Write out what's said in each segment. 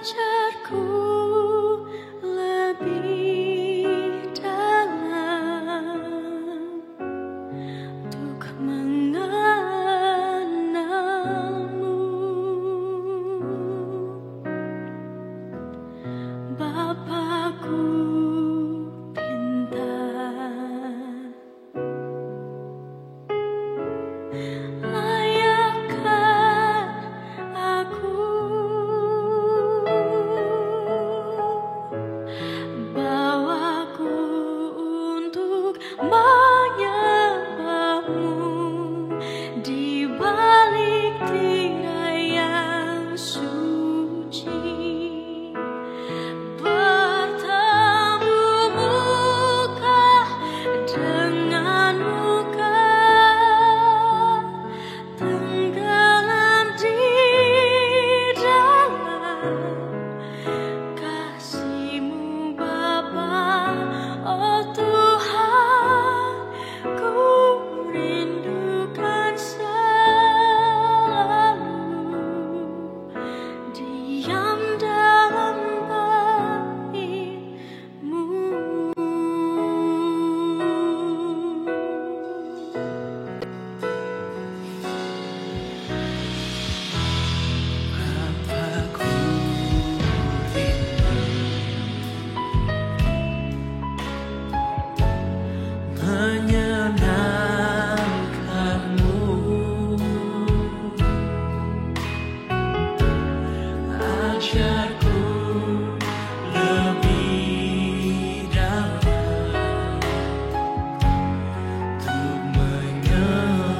Ajarku lebih dalam untuk mengenalmu, Bapakku pintar. Layakkah aku bawaku untuk menyembahmu di balik tirai yang suci, bertemu muka dengan muka, tenggelam di dalam kasih-Mu Bapa. Oh Tuhan, ku rindukan selalu diam dalam bait-Mu. Bapakku menyenangkanmu, ajarku lebih dalam untuk mengenalmu.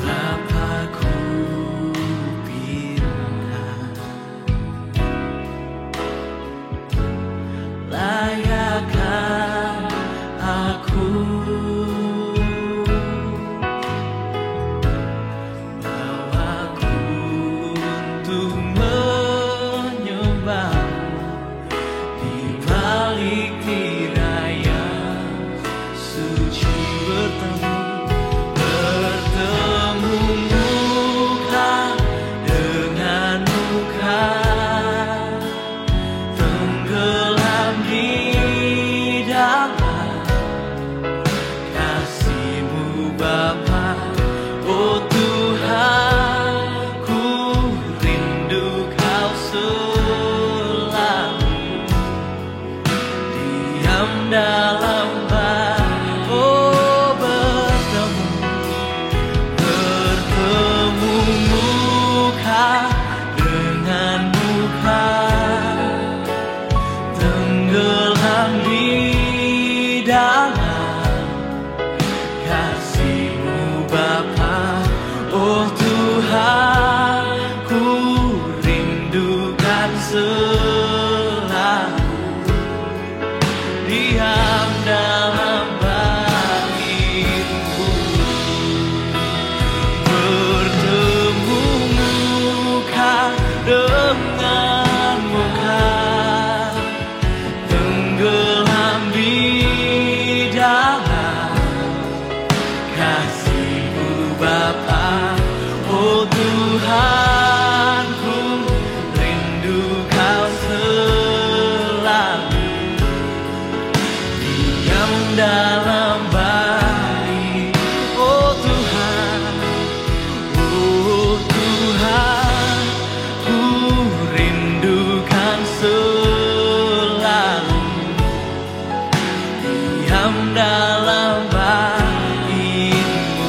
Bapakku pintar, layakkah aku bawaku untuk menyembahmu di balik tirai yang suci, bertemu muka dengan muka, tenggelam di dalam kasih-Mu Bapa. Oh Tuhan, ku rindu Kau selalu diam dalam bait. Oh bertemu muka dengan muka, tenggelam di dalam kasih-Mu Bapa. Oh Tuhan, ku rindukan selalu diam dalam bait-Mu, bertemu muka dengan muka, tenggelam di dalam kasih-Mu Bapa. Oh Tuhan, ku rindu Kau selalu diam dalam bait. Oh Tuhan, ku rindukan selalu diam dalam bait-Mu.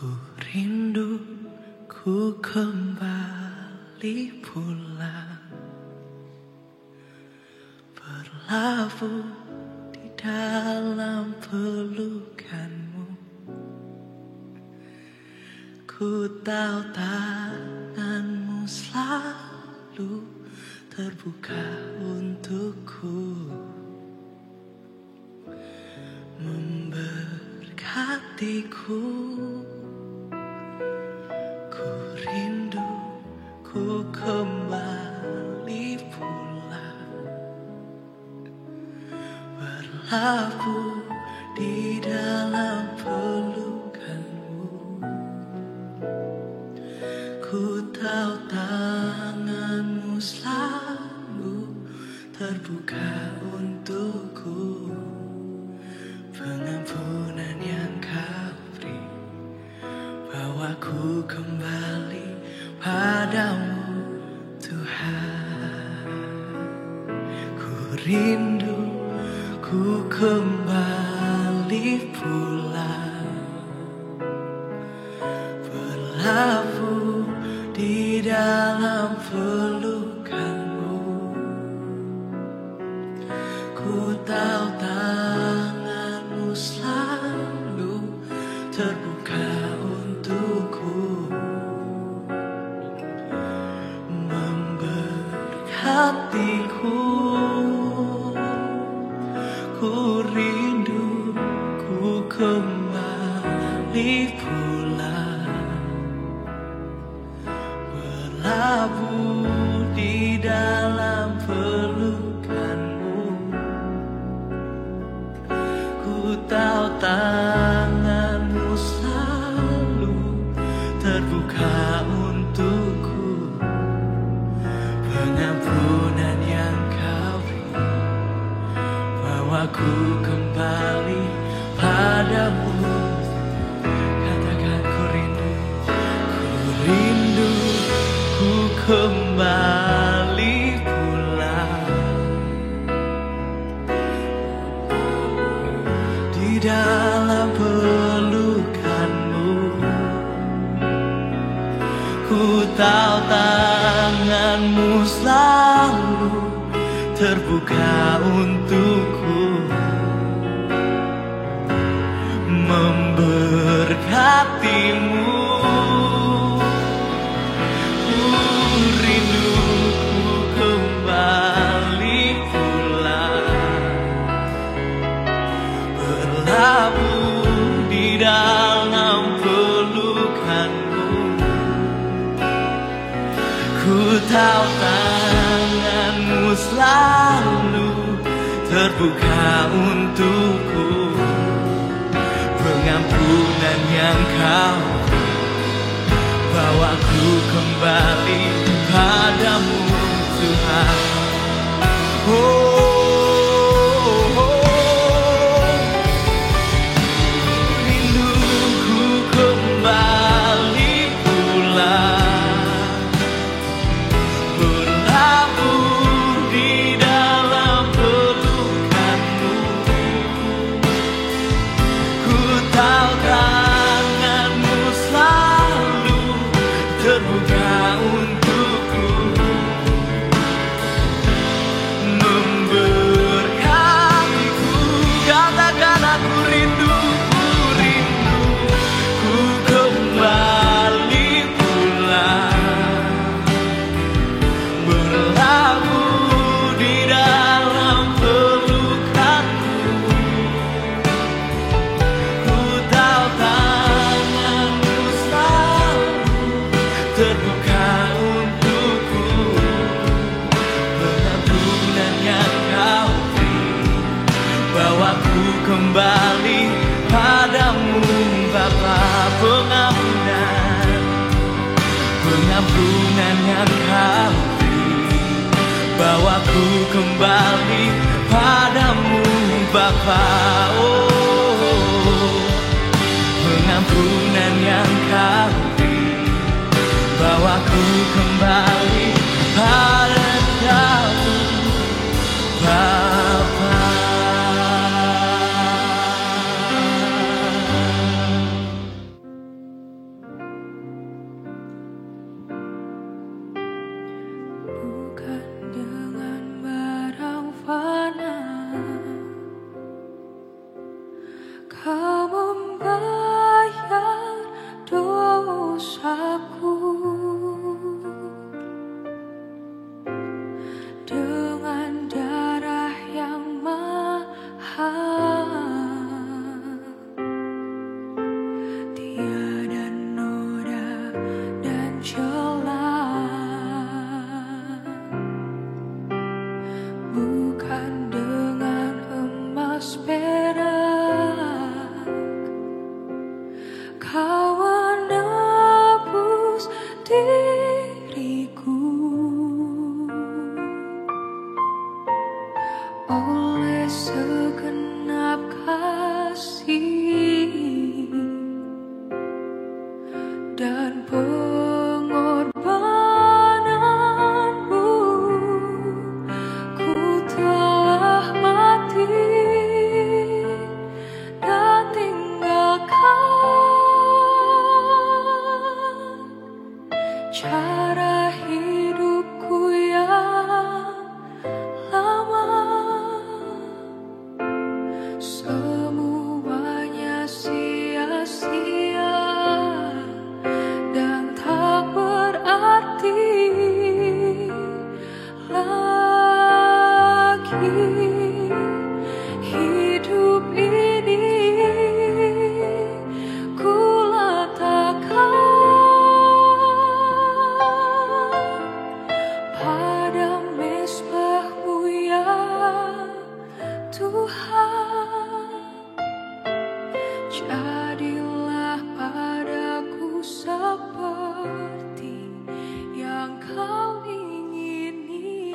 Ku rindu ku kembali pulang, berlabuh di dalam pelukanmu. Ku tahu tanganmu selalu terbuka untukku, memberkatiku. Ku rindu ku kembali pulang, berlabuh di dalam pelukanmu. Ku tahu tanganmu selalu terbuka untukku, pengampunan yang kau beri bawaku kembali padamu, Tuhan. Ku rindu ku kembali pulang, berlabuh di dalam pelukanmu. Ku tahu tanganmu selalu terbuka untukku, memberkatiku. Ku rindu ku kembali pulang, berlabuh di dalam pelukanmu. Ku tahu tanganmu selalu terbuka untukku, pengampunan yang kau beri bawaku kembali padamu. Katakan ku rindu ku kembali pulang, di dalam pelukanmu. Ku tahu tanganmu selalu terbuka untukku, memberkatimu. Ku rindu ku kembali pulang, berlabuh di dalam pelukanmu. Ku tahu tanganmu selalu terbuka untukku, pengampunan yang kau bawaku kembali padamu, Tuhan. Rindu ku kembali pulang, berlabuh di dalam pelukanmu. Ku tahu tanganmu selalu terbuka untukku, memberkatiku. Katakan aku rindu ku kembali pulang, berlabuh di dalam pelukanmu. Ku tahu tanganmu selalu terbuka untukku, pengampunan yang kau beri bawaku kembali padamu, Bapa. Pengampunan yang kau beri bawaku kembali padamu, Bapa. Pengampunan yang kau beri bawaku kembali padamu, Bapa. Kau membayar dosaku dengan darah yang mahal. Tiada noda dan celah, bukan dengan emas perak. Kau menebus diriku oleh segenap kasih dan pengorbananmu. Ku telah mati dan tinggalkan cara hidupku yang lama. Semuanya sia-sia dan tak berarti lagi. Hidup ini ku letakkan pada mezbah-Mu ya Tuhan. Jadilah padaku seperti yang Kau ingini.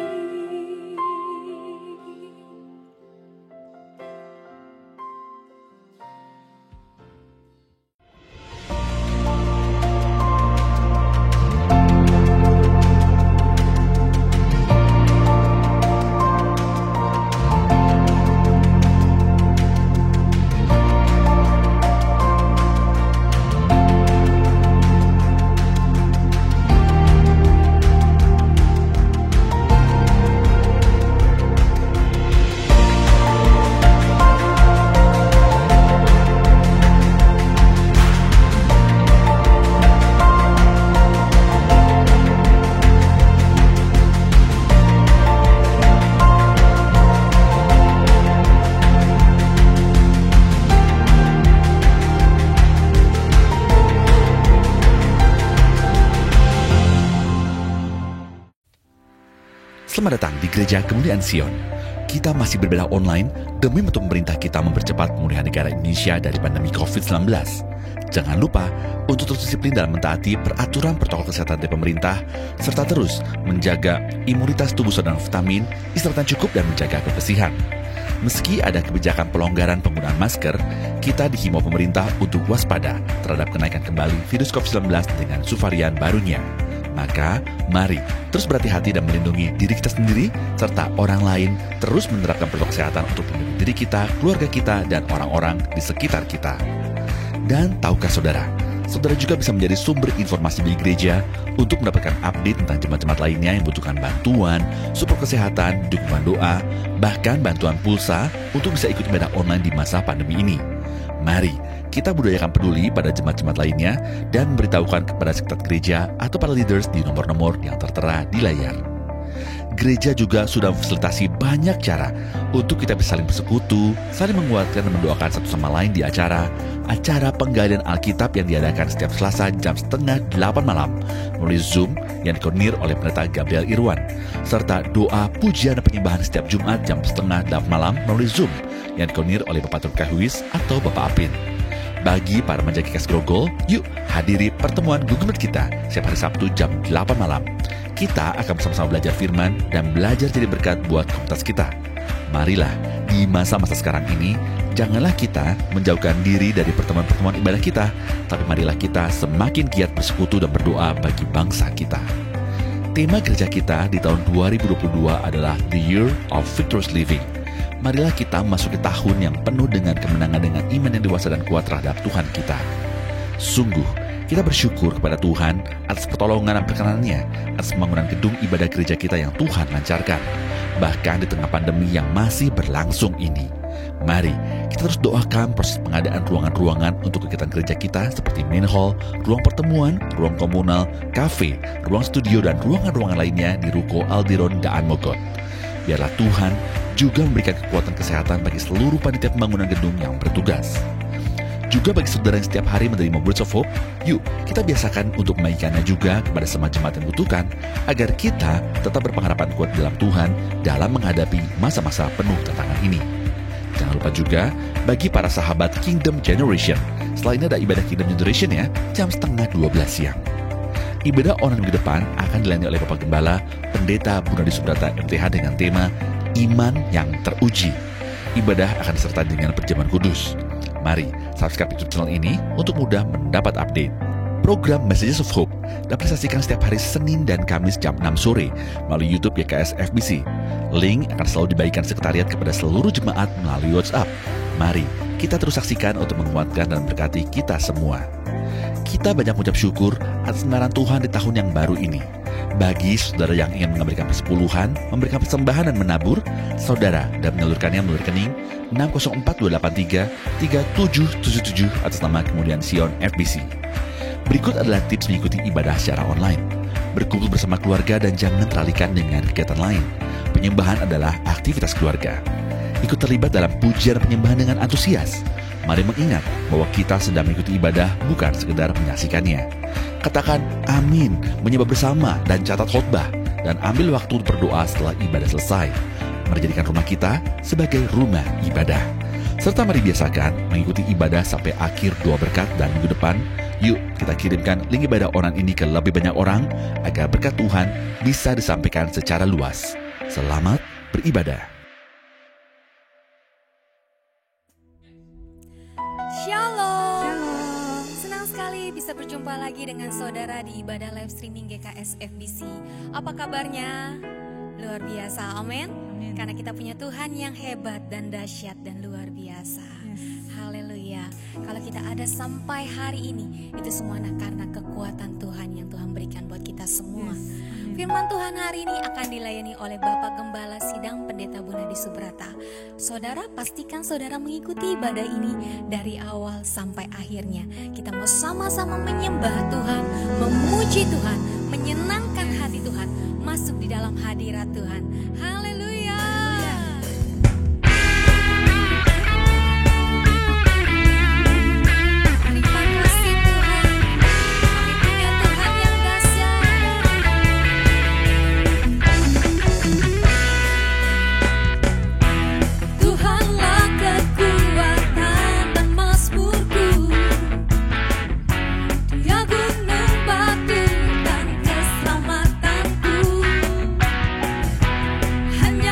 Selamat datang di Gereja Kemuliaan Sion. Kita masih berbedah online demi membantu pemerintah kita mempercepat pemulihan negara Indonesia dari pandemi COVID-19. Jangan lupa untuk terus disiplin dalam mentaati peraturan protokol kesehatan dari pemerintah, serta terus menjaga imunitas tubuh saudara vitamin, istirahat cukup, dan menjaga kebersihan. Meski ada kebijakan pelonggaran penggunaan masker, kita dihimbau pemerintah untuk waspada terhadap kenaikan kembali virus COVID-19 dengan subvarian barunya. Maka, mari terus berhati-hati dan melindungi diri kita sendiri serta orang lain, terus menerapkan protokol kesehatan untuk melindungi diri kita, keluarga kita, dan orang-orang di sekitar kita. Dan tahukah saudara juga bisa menjadi sumber informasi bagi gereja untuk mendapatkan update tentang jemaat-jemaat lainnya yang membutuhkan bantuan, support kesehatan, dukungan doa, bahkan bantuan pulsa untuk bisa ikut ibadah online di masa pandemi ini. Mari kita budayakan peduli pada jemaat-jemaat lainnya dan beritahukan kepada sekretariat gereja atau para leaders di nomor-nomor yang tertera di layar. Gereja juga sudah memfasilitasi banyak cara untuk kita bisa saling bersekutu, saling menguatkan dan mendoakan satu sama lain di acara penggalian Alkitab yang diadakan setiap Selasa jam 7:30 malam melalui Zoom yang dikoordinir oleh Pendeta Gabriel Irwan, serta doa pujian dan penyembahan setiap Jumat jam 7:30 malam melalui Zoom yang dikoordinir oleh Bapak Turka Huis atau Bapak Apin. Bagi para menjadi Kas Grogol, yuk hadiri pertemuan Google Meet kita setiap hari Sabtu jam 8 malam. Kita akan bersama-sama belajar firman dan belajar jadi berkat buat komunitas kita. Marilah, di masa-masa sekarang ini, janganlah kita menjauhkan diri dari pertemuan-pertemuan ibadah kita, tapi marilah kita semakin giat bersekutu dan berdoa bagi bangsa kita. Tema gereja kita di tahun 2022 adalah The Year of Victorious Living. Marilah kita memasuki tahun yang penuh dengan kemenangan dengan iman yang dewasa dan kuat terhadap Tuhan kita. Sungguh, kita bersyukur kepada Tuhan atas pertolongan dan perkenanannya, atas pembangunan gedung ibadah gereja kita yang Tuhan lancarkan. Bahkan di tengah pandemi yang masih berlangsung ini, Mari kita terus doakan proses pengadaan ruangan-ruangan untuk kegiatan gereja kita seperti main hall, ruang pertemuan, ruang komunal, kafe, ruang studio, dan ruangan-ruangan lainnya di Ruko Aldiron Daan Mogot. Biarlah Tuhan juga memberikan kekuatan kesehatan bagi seluruh panitia pembangunan gedung yang bertugas. Juga bagi saudara yang setiap hari menerima Words of Hope, yuk kita biasakan untuk membagikannya juga kepada semua jemaat yang membutuhkan, agar kita tetap berpengharapan kuat dalam Tuhan dalam menghadapi masa-masa penuh tantangan ini. Jangan lupa juga bagi para sahabat Kingdom Generation, selain ada ibadah Kingdom Generation ya, jam 11:30 siang. Ibadah online minggu depan akan dilayani oleh Bapak Gembala Pendeta Gunadi Subrata MTH dengan tema Iman yang Teruji. Ibadah akan disertai dengan perjamuan kudus. Mari subscribe YouTube channel ini untuk mudah mendapat update. Program Messages of Hope dapat disaksikan setiap hari Senin dan Kamis jam 6 sore melalui YouTube YKS FBC. Link akan selalu dibagikan sekretariat kepada seluruh jemaat melalui WhatsApp. Mari kita terus saksikan untuk menguatkan dan berkati kita semua. Kita banyak mengucap syukur atas kebenaran Tuhan di tahun yang baru ini. Bagi saudara yang ingin memberikan persepuluhan, memberikan persembahan dan menabur, saudara dan menyalurkannya melalui rekening 6042833777 atas nama Kemuliaan Sion FBC. Berikut adalah tips mengikuti ibadah secara online. Berkumpul bersama keluarga dan jangan teralihkan dengan kegiatan lain. Penyembahan adalah aktivitas keluarga. Ikut terlibat dalam pujian dan penyembahan dengan antusias. Mari mengingat bahwa kita sedang mengikuti ibadah, bukan sekedar menyaksikannya. Katakan amin, menyembah bersama dan catat khotbah, dan ambil waktu untuk berdoa setelah ibadah selesai. Mari jadikan rumah kita sebagai rumah ibadah. Serta mari biasakan mengikuti ibadah sampai akhir doa berkat, dan minggu depan yuk kita kirimkan link ibadah online ini ke lebih banyak orang agar berkat Tuhan bisa disampaikan secara luas. Selamat beribadah. Shalom. Senang sekali bisa berjumpa lagi dengan saudara di ibadah live streaming GKS FBC. Apa kabarnya? Luar biasa, amin. Karena kita punya Tuhan yang hebat dan dahsyat dan luar biasa. Haleluya. Kalau kita ada sampai hari ini, itu semua karena kekuatan Tuhan yang Tuhan berikan buat kita semua. Firman Tuhan hari ini akan dilayani oleh Bapak Gembala Sidang Pendeta Gunadi Subrata. Saudara, pastikan saudara mengikuti ibadah ini dari awal sampai akhirnya. Kita mau sama-sama menyembah Tuhan, memuji Tuhan, menyenangkan hati Tuhan, masuk di dalam hadirat Tuhan. Haleluya. Hanya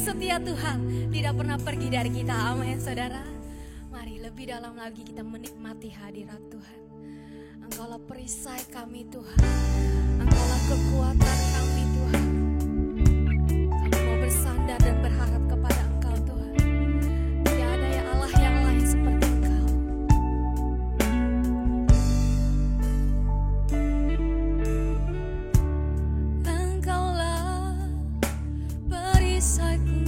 setia Tuhan tidak pernah pergi dari kita. Amin saudara. Mari lebih dalam lagi kita menikmati hadirat Tuhan. Engkaulah perisai kami Tuhan, Engkaulah kekuatan kami Tuhan. Kami mau bersandar dan berharap kepada Engkau Tuhan. Tidak ada ya Allah yang lain seperti Engkau. Engkaulah perisaiku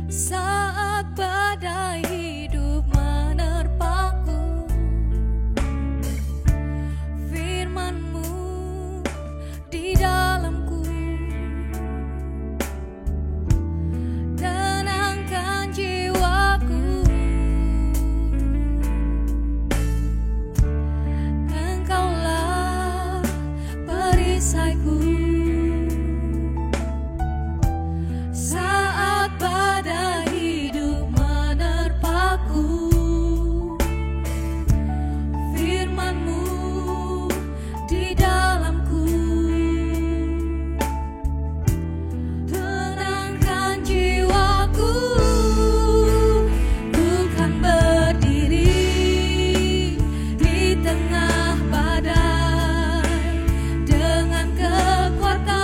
saat badai hidup menerpaku. Firman-Mu di dalamku tenangkan jiwaku. Engkaulah perisaiku saat badai hidup menerpaku. Firman-Mu di dalamku tenangkan jiwaku. Ku kan berdiri di tengah badai dengan kekuatan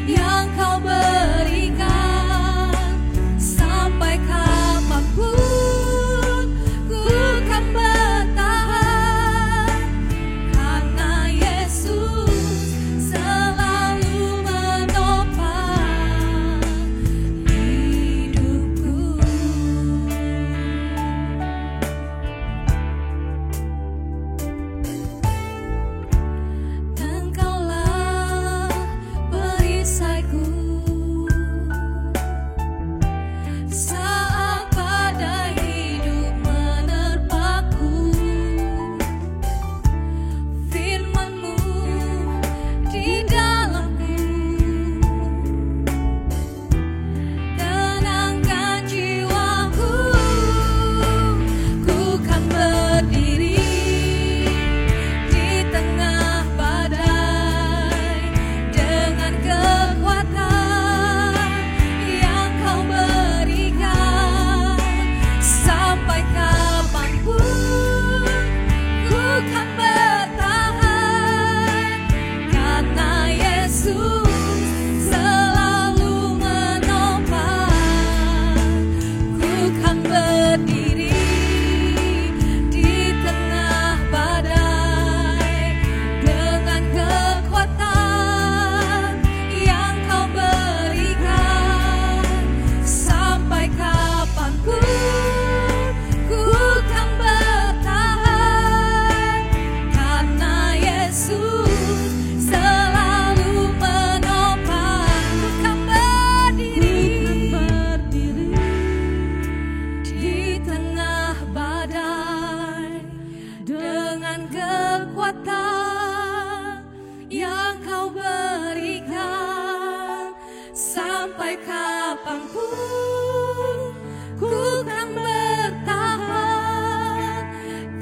yang Kau berikan. Sampai kapanpun ku kan bertahan, karena Yesus selalu menopang hidupku. Engkaulah perisaiku saat badai hidup menerpaku. Firman-Mu di dalamku tenangkan jiwaku. Ku kan berdiri di tengah badai dengan kekuatan yang Kau berikan. Sampai kapanpun ku kan bertahan, karena Yesus selalu menopang. Ku kan berdiri di tengah badai dengan kekuatan yang Kau berikan. Sampai kapanpun ku kan bertahan, karena Yesus selalu menopang. Ku kan berdiri di tengah badai dengan kekuatan yang Kau berikan. Sampai kapanpun ku kan bertahan,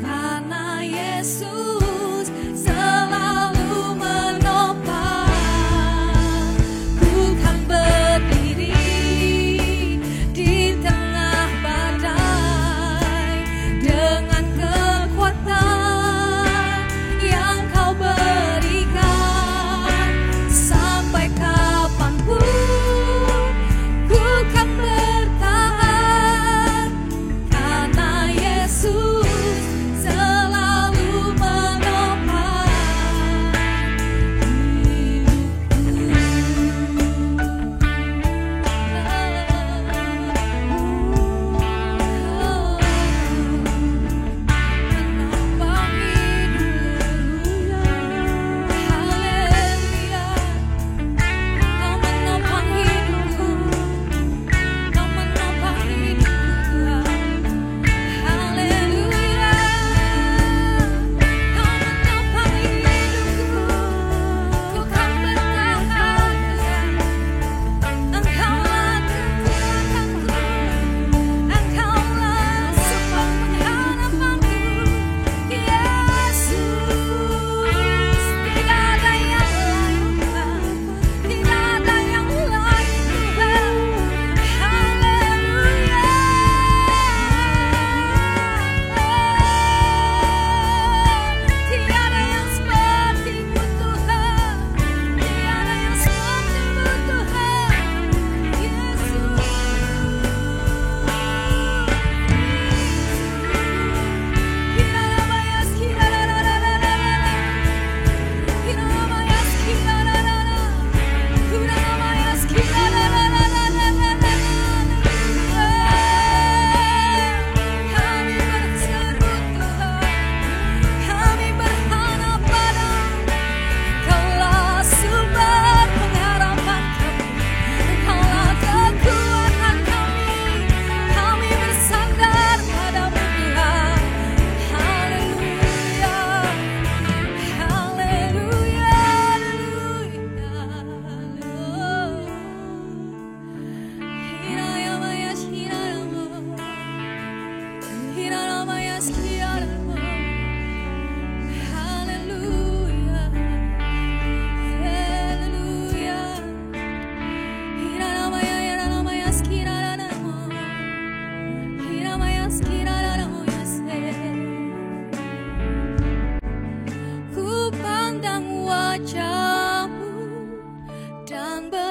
karena Yesus selalu menopang. Ku kan berdiri di tengah badai dengan kekuatan yang Kau berikan. Sampai kapanpun ku kan berdiri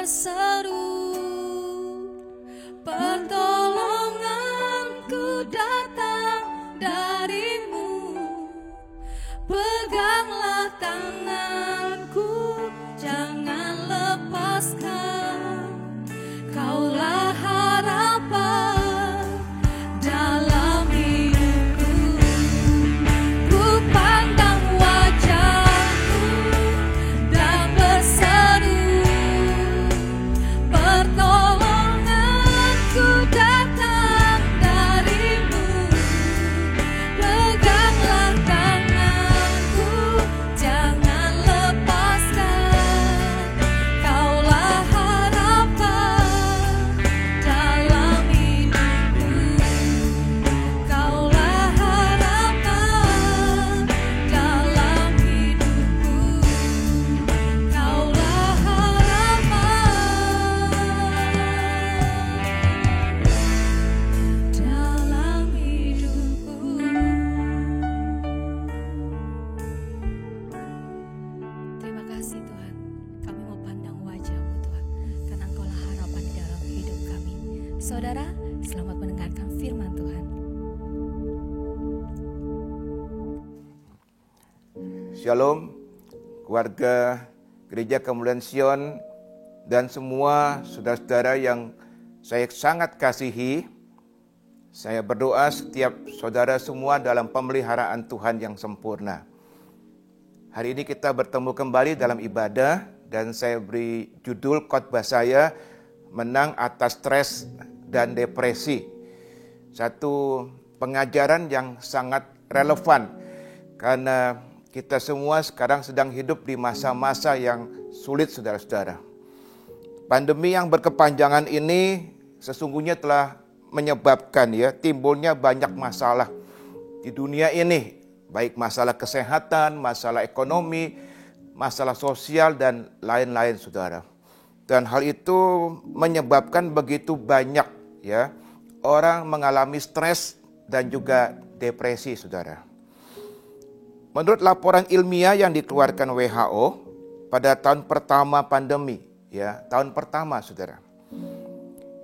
berseru, pertolonganku datang darimu. Peganglah tanganku, jangan lepaskan. Kaulah harapan dalam hidupku. Ku pandang wajahmu dan berseru, pertolonganku datang darimu. Peganglah tanganku, jangan lepaskan. Kaulah harapan dalam hidupku. Kaulah harapan dalam hidupku. Kaulah harapan dalam hidupku. Terima kasih Tuhan, kami mau pandang wajah-Mu Tuhan, karena Engkaulah harapan di dalam hidup kami. Saudara, selamat mendengarkan firman Tuhan. Shalom, keluarga Gereja Kemuliaan Sion dan semua saudara-saudara yang saya sangat kasihi. Saya berdoa setiap saudara semua dalam pemeliharaan Tuhan yang sempurna. Hari ini kita bertemu kembali dalam ibadah dan saya beri judul khotbah saya, Menang Atas Stres dan Depresi. Satu pengajaran yang sangat relevan karena kita semua sekarang sedang hidup di masa-masa yang sulit, saudara-saudara. Pandemi yang berkepanjangan ini sesungguhnya telah menyebabkan timbulnya banyak masalah di dunia ini, baik masalah kesehatan, masalah ekonomi, masalah sosial dan lain-lain, saudara. Dan hal itu menyebabkan begitu banyak orang mengalami stres dan juga depresi, saudara. Menurut laporan ilmiah yang dikeluarkan WHO pada tahun pertama pandemi, tahun pertama, saudara,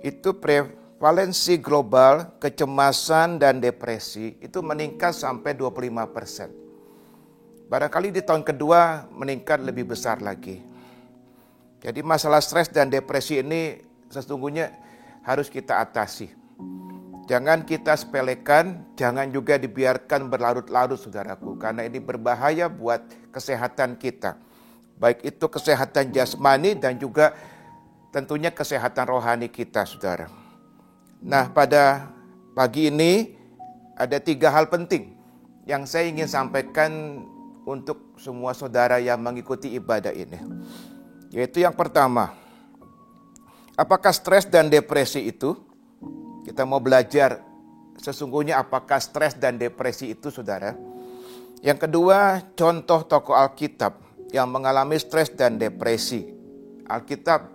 itu prevalensi global kecemasan dan depresi itu meningkat sampai 25%. Barangkali di tahun kedua meningkat lebih besar lagi. Jadi masalah stres dan depresi ini sesungguhnya harus kita atasi. Jangan kita sepelekan, jangan juga dibiarkan berlarut-larut, saudaraku, karena ini berbahaya buat kesehatan kita. Baik itu kesehatan jasmani dan juga tentunya kesehatan rohani kita, saudara. Nah, pada pagi ini ada 3 hal penting yang saya ingin sampaikan untuk semua saudara yang mengikuti ibadah ini. Yaitu yang pertama, apakah stres dan depresi itu? Kita mau belajar sesungguhnya apakah stres dan depresi itu, saudara. Yang kedua, contoh tokoh Alkitab yang mengalami stres dan depresi. Alkitab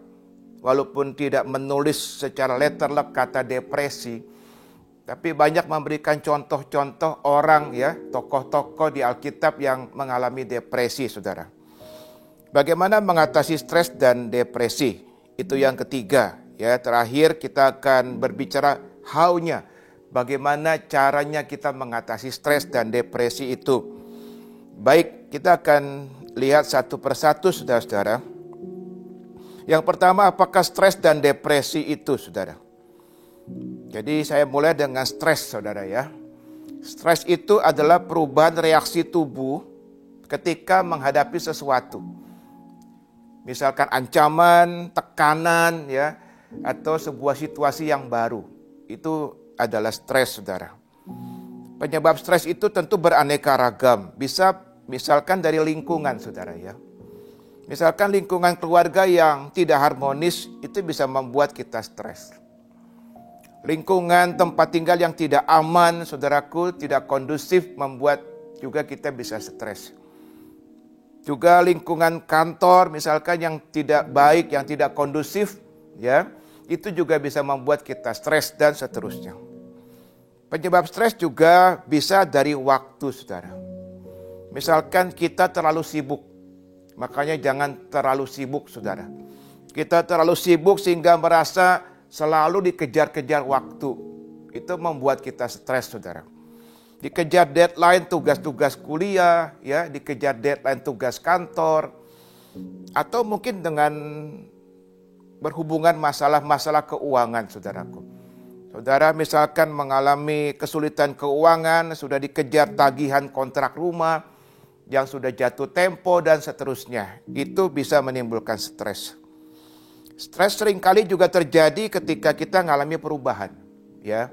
walaupun tidak menulis secara letterlek kata depresi, tapi banyak memberikan contoh-contoh orang tokoh-tokoh di Alkitab yang mengalami depresi, saudara. Bagaimana mengatasi stres dan depresi? Itu yang ketiga. Terakhir kita akan berbicara how-nya. Bagaimana caranya kita mengatasi stres dan depresi itu. Baik, kita akan lihat satu persatu, saudara-saudara. Yang pertama, apakah stres dan depresi itu, saudara? Jadi saya mulai dengan stres, saudara ya. Stres itu adalah perubahan reaksi tubuh ketika menghadapi sesuatu. Misalkan ancaman, tekanan atau sebuah situasi yang baru. Itu adalah stres, saudara. Penyebab stres itu tentu beraneka ragam. Bisa misalkan dari lingkungan, saudara ya. Misalkan lingkungan keluarga yang tidak harmonis itu bisa membuat kita stres. Lingkungan tempat tinggal yang tidak aman, saudaraku, tidak kondusif membuat juga kita bisa stres. Juga lingkungan kantor misalkan yang tidak baik, yang tidak kondusif, itu juga bisa membuat kita stres dan seterusnya. Penyebab stres juga bisa dari waktu, saudara. Misalkan kita terlalu sibuk, makanya jangan terlalu sibuk, saudara. Kita terlalu sibuk sehingga merasa selalu dikejar-kejar waktu. Itu membuat kita stres, saudara. Dikejar deadline tugas-tugas kuliah, ya, dikejar deadline tugas kantor, atau mungkin dengan berhubungan masalah-masalah keuangan, saudaraku. Saudara misalkan mengalami kesulitan keuangan, sudah dikejar tagihan kontrak rumah yang sudah jatuh tempo dan seterusnya. Itu bisa menimbulkan stres. Stres seringkali juga terjadi ketika kita mengalami perubahan, ya.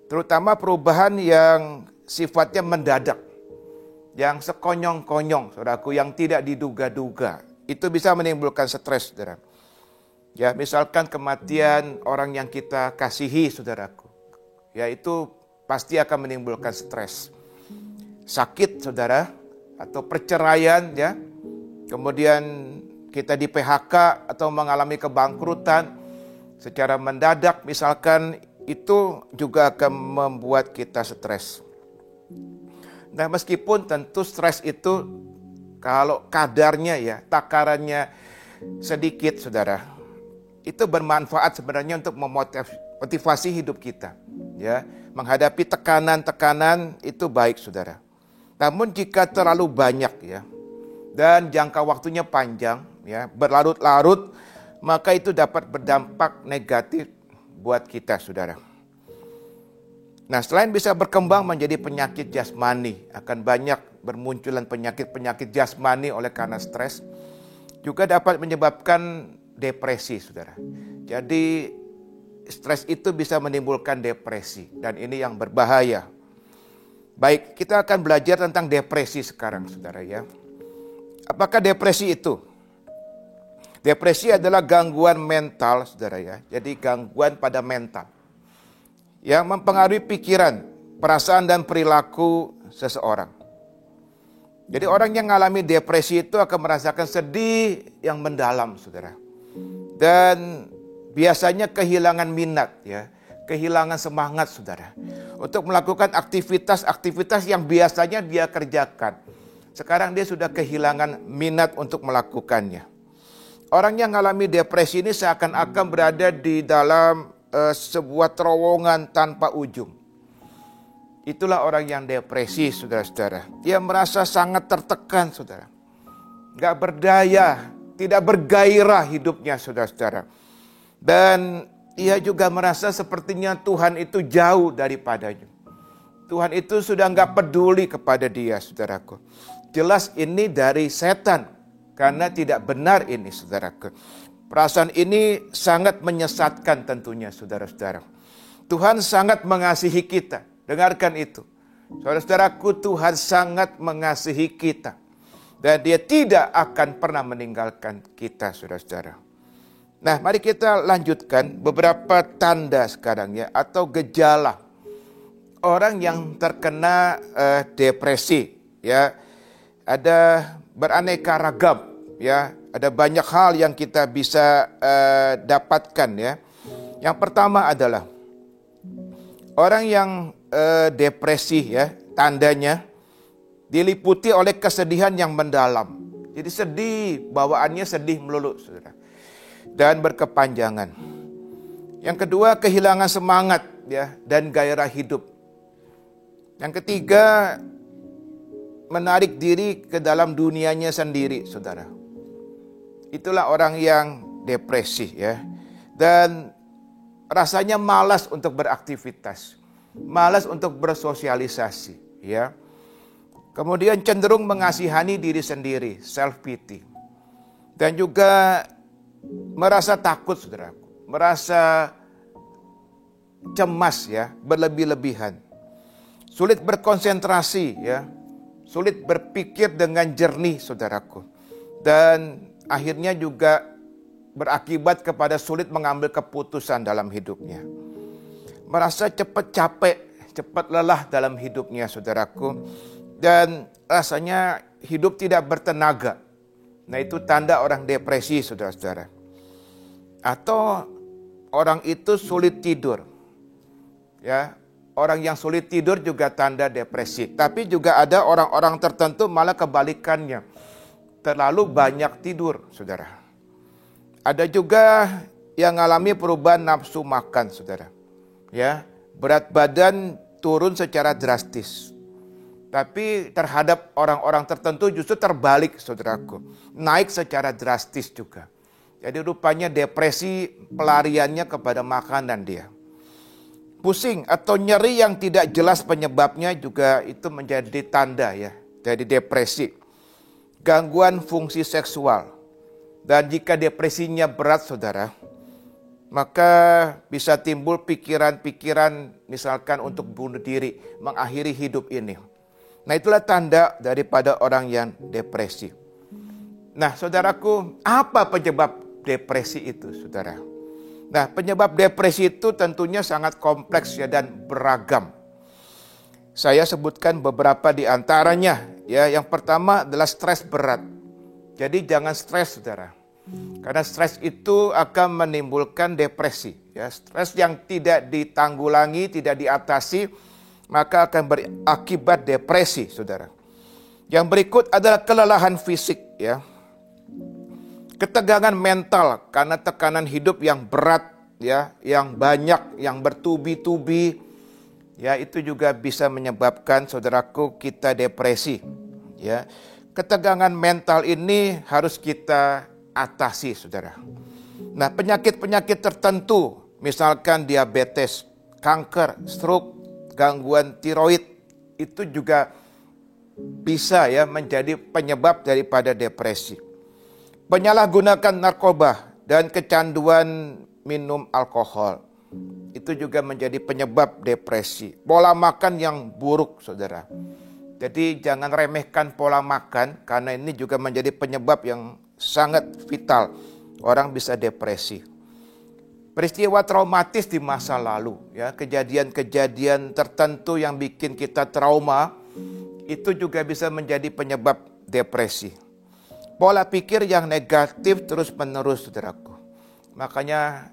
Terutama perubahan yang sifatnya mendadak, yang sekonyong-konyong, saudaraku, yang tidak diduga-duga. Itu bisa menimbulkan stres, saudara. Ya, misalkan kematian orang yang kita kasihi, saudaraku. Ya, itu pasti akan menimbulkan stres. Sakit, saudara, atau perceraian, ya. Kemudian kita di PHK atau mengalami kebangkrutan secara mendadak, misalkan, itu juga akan membuat kita stres. Nah, meskipun tentu stres itu kalau kadarnya, ya, takarannya sedikit, saudara, itu bermanfaat sebenarnya untuk memotivasi hidup kita, ya. Menghadapi tekanan-tekanan itu baik, saudara. Namun jika terlalu banyak, ya, dan jangka waktunya panjang, ya, berlarut-larut, maka itu dapat berdampak negatif buat kita, saudara. Nah, selain bisa berkembang menjadi penyakit jasmani, akan banyak bermunculan penyakit-penyakit jasmani oleh karena stres, juga dapat menyebabkan depresi, saudara. Jadi, stres itu bisa menimbulkan depresi, dan ini yang berbahaya. Baik, kita akan belajar tentang depresi sekarang, saudara, ya. Apakah depresi itu? Depresi adalah gangguan mental, saudara, ya. Jadi gangguan pada mental yang mempengaruhi pikiran, perasaan, dan perilaku seseorang. Jadi orang yang mengalami depresi itu akan merasakan sedih yang mendalam, saudara. Dan biasanya kehilangan minat, ya, kehilangan semangat, saudara, untuk melakukan aktivitas-aktivitas yang biasanya dia kerjakan. Sekarang dia sudah kehilangan minat untuk melakukannya. Orang yang mengalami depresi ini seakan-akan berada di dalam sebuah terowongan tanpa ujung. Itulah orang yang depresi, saudara-saudara. Dia merasa sangat tertekan, saudara. Gak berdaya, tidak bergairah hidupnya, saudara-saudara. Dan ia juga merasa sepertinya Tuhan itu jauh daripadanya. Tuhan itu sudah gak peduli kepada dia, saudaraku. Jelas ini dari setan, karena tidak benar ini, saudaraku. Perasaan ini sangat menyesatkan tentunya, saudara-saudara. Tuhan sangat mengasihi kita. Dengarkan itu. Saudara-saudaraku, Tuhan sangat mengasihi kita. Dan dia tidak akan pernah meninggalkan kita, saudara-saudara. Nah, mari kita lanjutkan beberapa tanda sekarang, ya, atau gejala orang yang terkena depresi, ya. Ada beraneka ragam, ya. Ada banyak hal yang kita bisa dapatkan, ya. Yang pertama adalah orang yang depresi, ya, tandanya diliputi oleh kesedihan yang mendalam. Jadi sedih, bawaannya sedih melulu, saudara. Dan berkepanjangan. Yang kedua, kehilangan semangat, ya, dan gairah hidup. Yang ketiga, menarik diri ke dalam dunianya sendiri, saudara. Itulah orang yang depresi, ya. Dan rasanya malas untuk beraktivitas, malas untuk bersosialisasi, ya. Kemudian cenderung mengasihani diri sendiri, self pity. Dan juga merasa takut, saudara. Merasa cemas, ya, berlebih-lebihan. Sulit berkonsentrasi, ya. Sulit berpikir dengan jernih, saudaraku. Dan akhirnya juga berakibat kepada sulit mengambil keputusan dalam hidupnya. Merasa cepat capek, cepat lelah dalam hidupnya, saudaraku. Dan rasanya hidup tidak bertenaga. Nah, itu tanda orang depresi, saudara-saudara. Atau orang itu sulit tidur. Ya, orang yang sulit tidur juga tanda depresi. Tapi juga ada orang-orang tertentu malah kebalikannya. Terlalu banyak tidur, saudara. Ada juga yang mengalami perubahan nafsu makan, saudara. Ya, berat badan turun secara drastis. Tapi terhadap orang-orang tertentu justru terbalik, saudaraku. Naik secara drastis juga. Jadi rupanya depresi pelariannya kepada makanan dia. Pusing atau nyeri yang tidak jelas penyebabnya juga itu menjadi tanda ya dari depresi. Gangguan fungsi seksual. Dan jika depresinya berat, saudara, maka bisa timbul pikiran-pikiran misalkan untuk bunuh diri, mengakhiri hidup ini. Nah, itulah tanda daripada orang yang depresi. Nah, saudaraku, apa penyebab depresi itu, saudara? Nah, penyebab depresi itu tentunya sangat kompleks ya dan beragam. Saya sebutkan beberapa di antaranya. Ya, yang pertama adalah stres berat. Jadi jangan stres, saudara. Karena stres itu akan menimbulkan depresi. Ya, stres yang tidak ditanggulangi, tidak diatasi, maka akan berakibat depresi, saudara. Yang berikut adalah kelelahan fisik, ya. Ketegangan mental karena tekanan hidup yang berat, ya, yang banyak, yang bertubi-tubi, ya, itu juga bisa menyebabkan saudaraku kita depresi, ya. Ketegangan mental ini harus kita atasi, saudara. Nah, penyakit-penyakit tertentu, misalkan diabetes, kanker, stroke, gangguan tiroid, itu juga bisa ya menjadi penyebab daripada depresi. Penyalahgunaan narkoba dan kecanduan minum alkohol, itu juga menjadi penyebab depresi. Pola makan yang buruk, saudara. Jadi jangan remehkan pola makan, karena ini juga menjadi penyebab yang sangat vital. Orang bisa depresi. Peristiwa traumatis di masa lalu, ya, kejadian-kejadian tertentu yang bikin kita trauma, itu juga bisa menjadi penyebab depresi. Pola pikir yang negatif terus-menerus, saudaraku. Makanya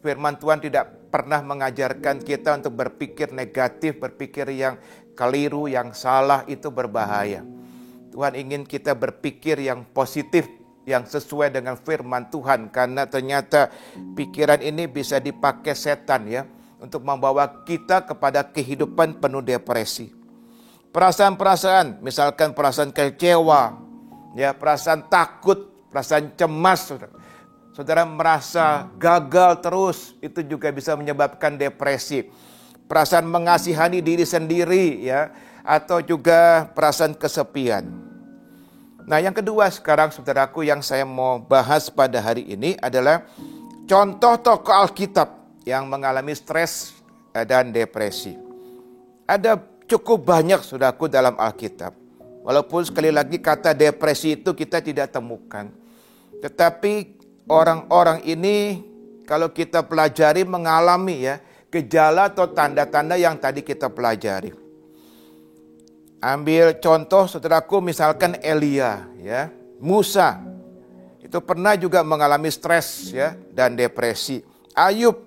firman Tuhan tidak pernah mengajarkan kita untuk berpikir negatif, berpikir yang keliru, yang salah, itu berbahaya. Tuhan ingin kita berpikir yang positif, yang sesuai dengan firman Tuhan, karena ternyata pikiran ini bisa dipakai setan ya untuk membawa kita kepada kehidupan penuh depresi. Perasaan-perasaan, misalkan perasaan kecewa, ya, perasaan takut, perasaan cemas, saudara merasa gagal terus, itu juga bisa menyebabkan depresi. Perasaan mengasihani diri sendiri, ya, atau juga perasaan kesepian. Nah, yang kedua sekarang, saudaraku, yang saya mau bahas pada hari ini adalah contoh tokoh Alkitab yang mengalami stres dan depresi. Ada cukup banyak, saudaraku, dalam Alkitab. Walaupun sekali lagi kata depresi itu kita tidak temukan. Tetapi orang-orang ini kalau kita pelajari mengalami ya gejala atau tanda-tanda yang tadi kita pelajari. Ambil contoh, saudaraku, misalkan Elia, ya, Musa, itu pernah juga mengalami stres ya dan depresi. Ayub,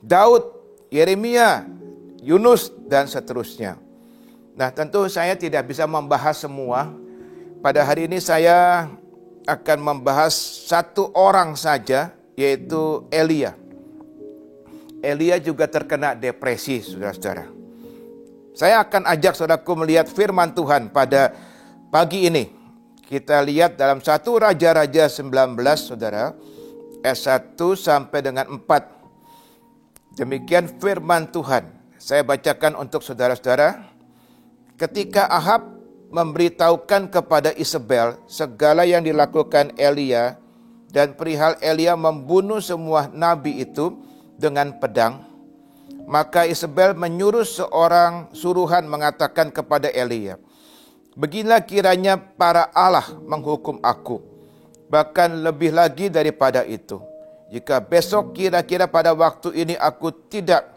Daud, Yeremia, Yunus, dan seterusnya. Nah, tentu saya tidak bisa membahas semua. Pada hari ini saya akan membahas satu orang saja, yaitu Elia. Elia juga terkena depresi, saudara-saudara. Saya akan ajak saudaraku melihat firman Tuhan pada pagi ini. Kita lihat dalam 1 Raja-Raja 19, saudara, ayat 1 sampai dengan 4. Demikian firman Tuhan. Saya bacakan untuk saudara-saudara. Ketika Ahab memberitahukan kepada Isabel segala yang dilakukan Elia dan perihal Elia membunuh semua nabi itu dengan pedang, maka Isabel menyuruh seorang suruhan mengatakan kepada Elia, "Beginilah kiranya para Allah menghukum aku, bahkan lebih lagi daripada itu. Jika besok kira-kira pada waktu ini aku tidak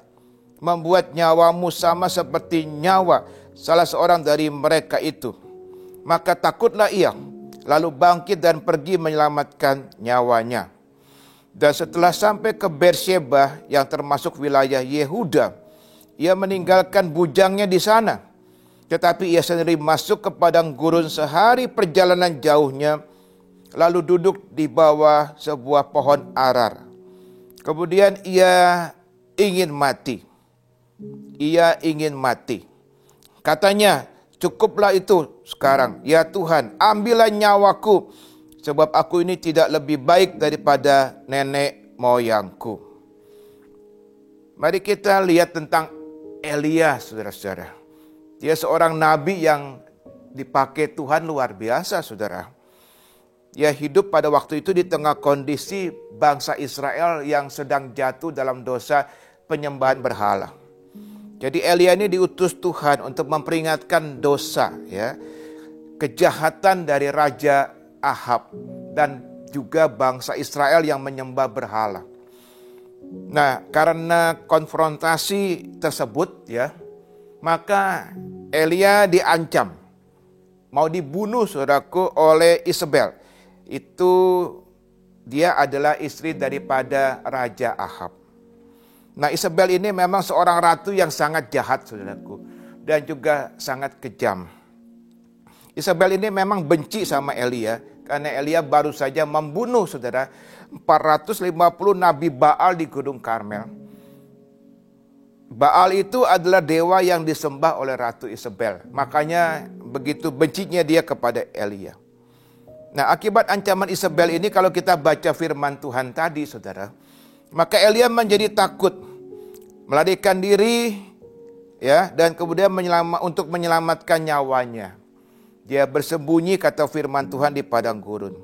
membuat nyawamu sama seperti nyawa salah seorang dari mereka itu, maka takutlah ia, lalu bangkit dan pergi menyelamatkan nyawanya." Dan setelah sampai ke Beersheba yang termasuk wilayah Yehuda, ia meninggalkan bujangnya di sana. Tetapi ia sendiri masuk ke padang gurun sehari perjalanan jauhnya lalu duduk di bawah sebuah pohon arar. Kemudian ia ingin mati. Ia ingin mati. Katanya, cukuplah itu sekarang. Ya Tuhan, ambillah nyawaku, sebab aku ini tidak lebih baik daripada nenek moyangku. Mari kita lihat tentang Elia, saudara-saudara. Dia seorang nabi yang dipakai Tuhan luar biasa, saudara. Dia hidup pada waktu itu di tengah kondisi bangsa Israel yang sedang jatuh dalam dosa penyembahan berhala. Jadi Elia ini diutus Tuhan untuk memperingatkan dosa, ya, kejahatan dari Raja Ahab dan juga bangsa Israel yang menyembah berhala. Nah, karena konfrontasi tersebut, ya, maka Elia diancam mau dibunuh, saudaraku, oleh Isabel. Itu dia adalah istri daripada Raja Ahab. Nah, Isabel ini memang seorang ratu yang sangat jahat, saudaraku, dan juga sangat kejam. Isabel ini memang benci sama Elia, karena Elia baru saja membunuh, saudara, 450 nabi Baal di Gunung Karmel. Baal itu adalah dewa yang disembah oleh Ratu Isabel. Makanya begitu bencinya dia kepada Elia. Nah, akibat ancaman Isabel ini, kalau kita baca firman Tuhan tadi, saudara, maka Elia menjadi takut, melarikan diri, ya, dan kemudian untuk menyelamatkan nyawanya. Dia bersembunyi, kata firman Tuhan, di padang gurun.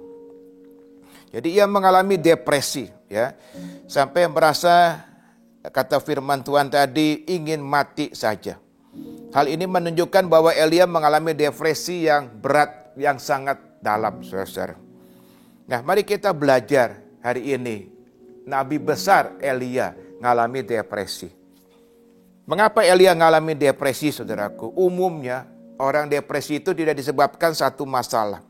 Jadi ia mengalami depresi, ya, sampai merasa, kata firman Tuhan tadi, ingin mati saja. Hal ini menunjukkan bahwa Elia mengalami depresi yang berat, yang sangat dalam, saudara. Nah, mari kita belajar hari ini. Nabi besar Elia mengalami depresi. Mengapa Elia mengalami depresi, saudaraku? Umumnya orang depresi itu tidak disebabkan satu masalah,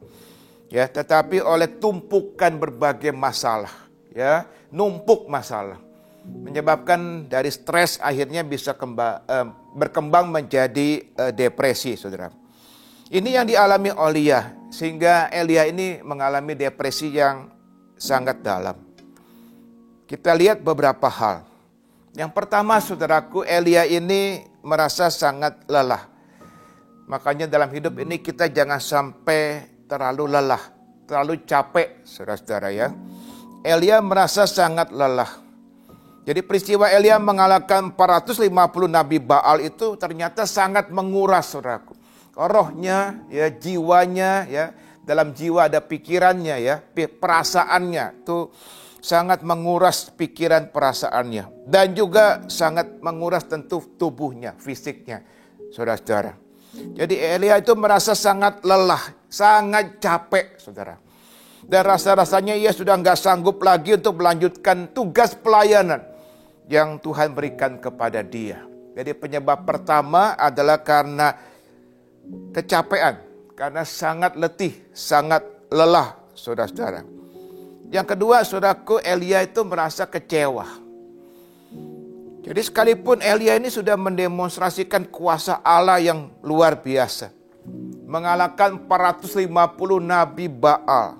ya, tetapi oleh tumpukan berbagai masalah, ya, numpuk masalah, menyebabkan dari stres akhirnya bisa berkembang menjadi depresi, saudara. Ini yang dialami Elia, sehingga Elia ini mengalami depresi yang sangat dalam. Kita lihat beberapa hal. Yang pertama, saudaraku, Elia ini merasa sangat lelah. Makanya dalam hidup ini kita jangan sampai terlalu lelah, terlalu capek, saudara-saudara, ya. Elia merasa sangat lelah. Jadi peristiwa Elia mengalahkan 450 nabi Baal itu ternyata sangat menguras, saudaraku. Rohnya, ya, jiwanya, ya, dalam jiwa ada pikirannya, ya, perasaannya tuh sangat menguras pikiran perasaannya. Dan juga sangat menguras tentu tubuhnya, fisiknya, saudara-saudara. Jadi Elia itu merasa sangat lelah, sangat capek, saudara. Dan rasa-rasanya ia sudah nggak sanggup lagi untuk melanjutkan tugas pelayanan yang Tuhan berikan kepada dia. Jadi penyebab pertama adalah karena kecapean, karena sangat letih, sangat lelah, saudara-saudara. Yang kedua, saudaraku, Elia itu merasa kecewa. Jadi sekalipun Elia ini sudah mendemonstrasikan kuasa Allah yang luar biasa, mengalahkan 450 nabi Baal.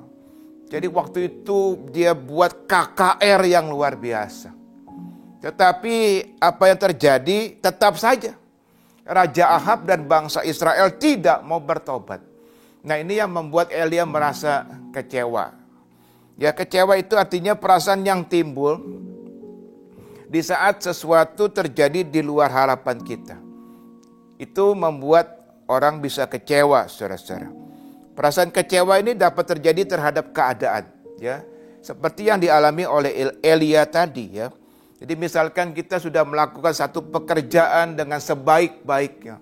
Jadi waktu itu dia buat KKR yang luar biasa. Tetapi apa yang terjadi? Tetap saja Raja Ahab dan bangsa Israel tidak mau bertobat. Nah, ini yang membuat Elia merasa kecewa. Ya, kecewa itu artinya perasaan yang timbul di saat sesuatu terjadi di luar harapan kita. Itu membuat orang bisa kecewa, saudara-saudara. Perasaan kecewa ini dapat terjadi terhadap keadaan, ya. Seperti yang dialami oleh Elia tadi, ya. Jadi misalkan kita sudah melakukan satu pekerjaan dengan sebaik-baiknya.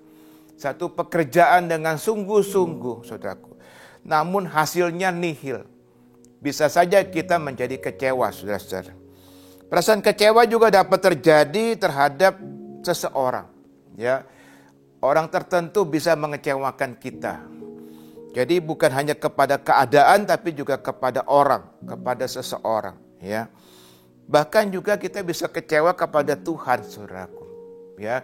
Satu pekerjaan dengan sungguh-sungguh, saudaraku. Namun hasilnya nihil. Bisa saja kita menjadi kecewa, saudara-saudara. Perasaan kecewa juga dapat terjadi terhadap seseorang, ya. Orang tertentu bisa mengecewakan kita. Jadi bukan hanya kepada keadaan, tapi juga kepada orang, kepada seseorang, ya. Bahkan juga kita bisa kecewa kepada Tuhan, saudaraku, ya.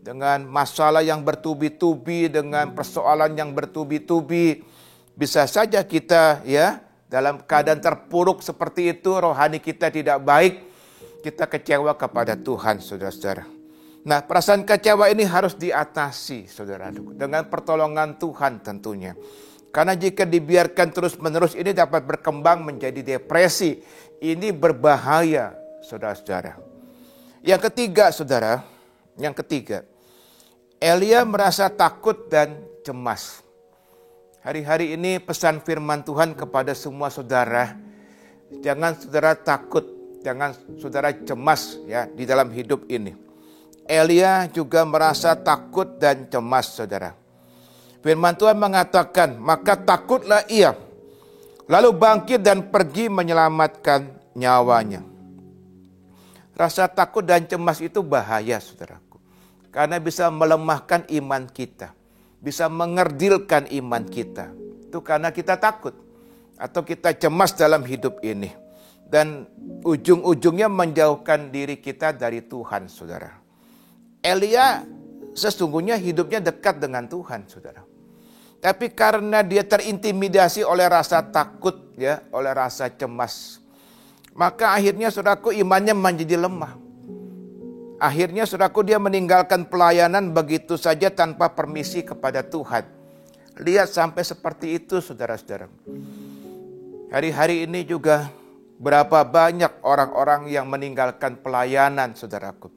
Dengan masalah yang bertubi-tubi, dengan persoalan yang bertubi-tubi, bisa saja kita, ya, dalam keadaan terpuruk seperti itu, rohani kita tidak baik, kita kecewa kepada Tuhan, saudara-saudara. Nah, perasaan kecewa ini harus diatasi, saudara, dengan pertolongan Tuhan tentunya. Karena jika dibiarkan terus-menerus ini dapat berkembang menjadi depresi. Ini berbahaya, saudara-saudara. Yang ketiga, saudara, Elia merasa takut dan cemas. Hari-hari ini pesan firman Tuhan kepada semua saudara, jangan saudara takut, jangan saudara cemas ya di dalam hidup ini. Elia juga merasa takut dan cemas, saudara. Firman Tuhan mengatakan, maka takutlah ia, lalu bangkit dan pergi menyelamatkan nyawanya. Rasa takut dan cemas itu bahaya, saudaraku, karena bisa melemahkan iman kita. Bisa mengerdilkan iman kita. Itu karena kita takut atau kita cemas dalam hidup ini. Dan ujung-ujungnya menjauhkan diri kita dari Tuhan, saudara. Elia sesungguhnya hidupnya dekat dengan Tuhan, saudara. Tapi karena dia terintimidasi oleh rasa takut, ya, oleh rasa cemas, maka akhirnya saudaraku imannya menjadi lemah. Akhirnya saudaraku dia meninggalkan pelayanan begitu saja tanpa permisi kepada Tuhan. Lihat sampai seperti itu, saudara-saudara. Hari-hari ini juga berapa banyak orang-orang yang meninggalkan pelayanan, saudaraku.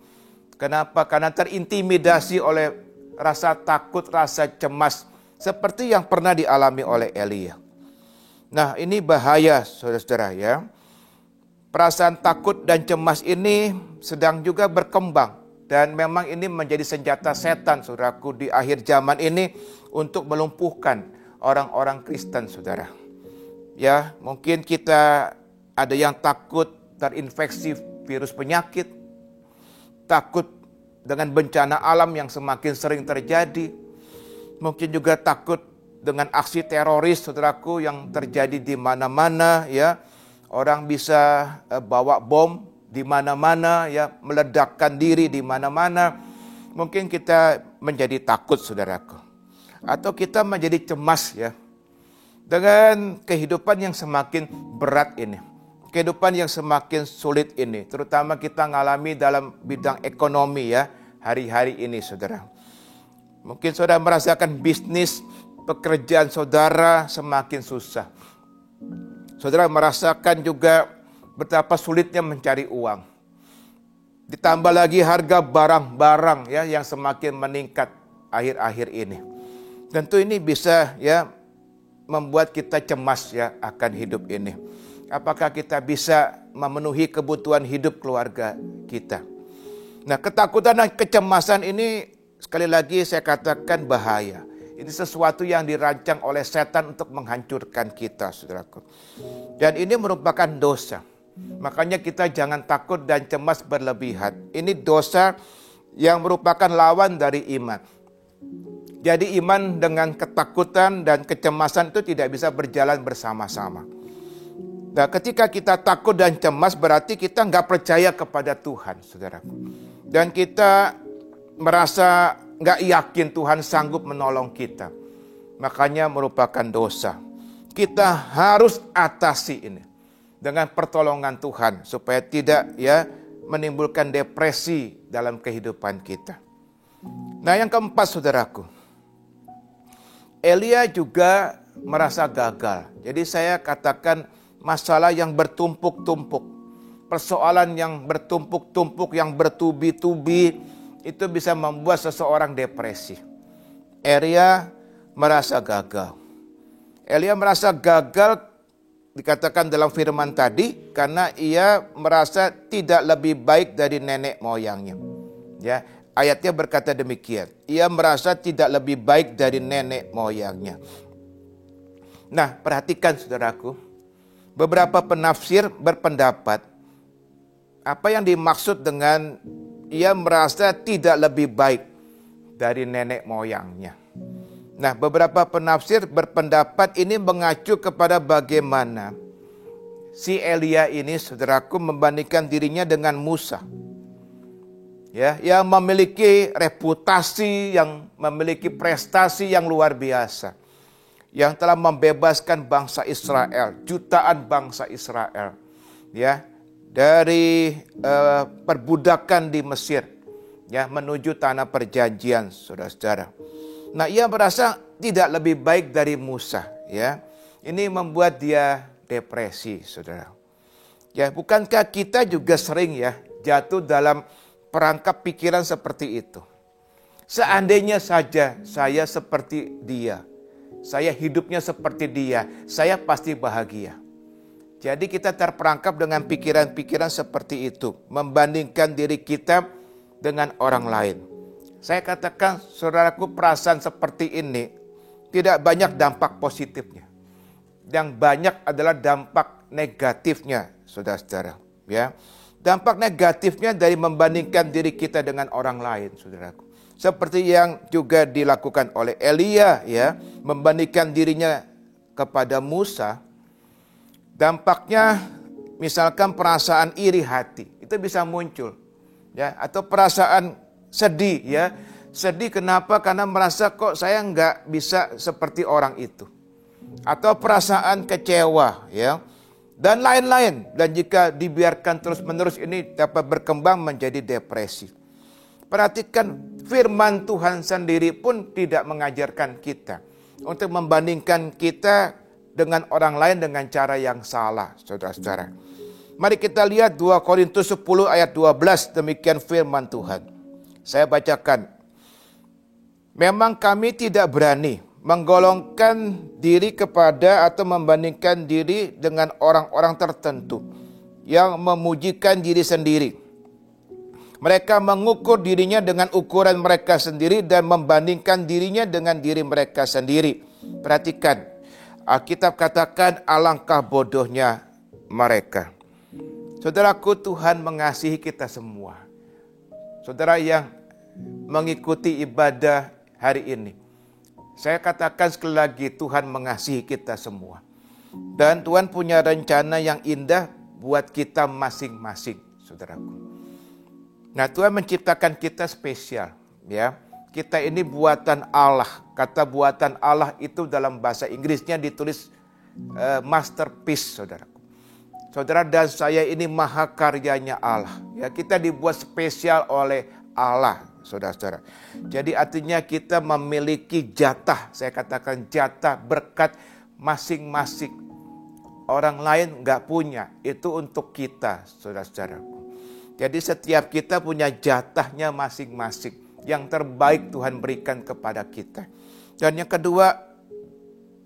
Kenapa? Karena terintimidasi oleh rasa takut, rasa cemas. Seperti yang pernah dialami oleh Elia. Nah, ini bahaya, saudara-saudara, ya. Perasaan takut dan cemas ini sedang juga berkembang. Dan memang ini menjadi senjata setan, saudaraku, di akhir zaman ini untuk melumpuhkan orang-orang Kristen, saudara. Ya, mungkin kita ada yang takut terinfeksi virus penyakit. Takut dengan bencana alam yang semakin sering terjadi. Mungkin juga takut dengan aksi teroris, saudaraku, yang terjadi di mana-mana, ya. Orang bisa bawa bom di mana-mana, ya, meledakkan diri di mana-mana. Mungkin kita menjadi takut, saudaraku. Atau kita menjadi cemas, ya, dengan kehidupan yang semakin berat ini. Kehidupan yang semakin sulit ini. Terutama kita ngalami dalam bidang ekonomi, ya, hari-hari ini, saudara. Mungkin saudara merasakan bisnis, pekerjaan saudara semakin susah. Saudara merasakan juga betapa sulitnya mencari uang. Ditambah lagi harga barang-barang, ya, yang semakin meningkat akhir-akhir ini. Tentu ini bisa, ya, membuat kita cemas, ya, akan hidup ini. Apakah kita bisa memenuhi kebutuhan hidup keluarga kita? Nah, ketakutan dan kecemasan ini sekali lagi saya katakan bahaya. Ini sesuatu yang dirancang oleh setan untuk menghancurkan kita, saudaraku. Dan ini merupakan dosa. Makanya kita jangan takut dan cemas berlebihan. Ini dosa yang merupakan lawan dari iman. Jadi iman dengan ketakutan dan kecemasan itu tidak bisa berjalan bersama-sama. Nah, ketika kita takut dan cemas berarti kita nggak percaya kepada Tuhan, saudaraku. Dan kita merasa nggak yakin Tuhan sanggup menolong kita. Makanya merupakan dosa. Kita harus atasi ini dengan pertolongan Tuhan supaya tidak, ya, menimbulkan depresi dalam kehidupan kita. Nah, yang keempat, saudaraku, Elia juga merasa gagal. Jadi saya katakan masalah yang bertumpuk-tumpuk, persoalan yang bertumpuk-tumpuk, yang bertubi-tubi, itu bisa membuat seseorang depresi. Elia merasa gagal. Elia merasa gagal dikatakan dalam firman tadi karena ia merasa tidak lebih baik dari nenek moyangnya. Ya, ayatnya berkata demikian. Ia merasa tidak lebih baik dari nenek moyangnya. Nah, perhatikan saudaraku. Beberapa penafsir berpendapat apa yang dimaksud dengan ia merasa tidak lebih baik dari nenek moyangnya. Nah, beberapa penafsir berpendapat ini mengacu kepada bagaimana si Elia ini, saudaraku, membandingkan dirinya dengan Musa. Ya, yang memiliki reputasi, yang memiliki prestasi yang luar biasa. yang telah membebaskan bangsa Israel, jutaan bangsa Israel, ya, dari perbudakan di Mesir, ya, menuju tanah perjanjian, saudara-saudara. Nah, ia merasa tidak lebih baik dari Musa, ya. Ini membuat dia depresi, saudara. Ya, bukankah kita juga sering ya jatuh dalam perangkap pikiran seperti itu? Seandainya saja saya seperti dia, saya hidupnya seperti dia, saya pasti bahagia. Jadi kita terperangkap dengan pikiran-pikiran seperti itu, membandingkan diri kita dengan orang lain. Saya katakan, saudaraku, perasaan seperti ini tidak banyak dampak positifnya. Yang banyak adalah dampak negatifnya, saudara-saudara. Ya, dampak negatifnya dari membandingkan diri kita dengan orang lain, saudaraku. Seperti yang juga dilakukan oleh Elia, ya, membandingkan dirinya kepada Musa. Dampaknya misalkan perasaan iri hati, itu bisa muncul, ya, atau perasaan sedih, ya. Sedih kenapa? Karena merasa kok saya nggak bisa seperti orang itu. Atau perasaan kecewa, ya, dan lain-lain. Dan jika dibiarkan terus-menerus ini dapat berkembang menjadi depresi. Perhatikan, firman Tuhan sendiri pun tidak mengajarkan kita untuk membandingkan kita dengan orang lain dengan cara yang salah, saudara-saudara. Mari kita lihat 2 Korintus 10 ayat 12, demikian firman Tuhan. Saya bacakan. Memang kami tidak berani menggolongkan diri kepada atau membandingkan diri dengan orang-orang tertentu yang memujikan diri sendiri. Mereka mengukur dirinya dengan ukuran mereka sendiri dan membandingkan dirinya dengan diri mereka sendiri. Perhatikan, Alkitab katakan alangkah bodohnya mereka. Saudaraku, Tuhan mengasihi kita semua. Saudara yang mengikuti ibadah hari ini, saya katakan sekali lagi, Tuhan mengasihi kita semua. Dan Tuhan punya rencana yang indah buat kita masing-masing, saudaraku. Nah, Tuhan menciptakan kita spesial, ya. Kita ini buatan Allah. Kata buatan Allah itu dalam bahasa Inggrisnya ditulis masterpiece, saudaraku. Saudara dan saya ini mahakaryanya Allah. Ya, kita dibuat spesial oleh Allah, saudara-saudara. Jadi artinya kita memiliki jatah, saya katakan jatah berkat masing-masing. Orang lain nggak punya, itu untuk kita, saudara-saudara. Jadi setiap kita punya jatahnya masing-masing. Yang terbaik Tuhan berikan kepada kita. Dan yang kedua,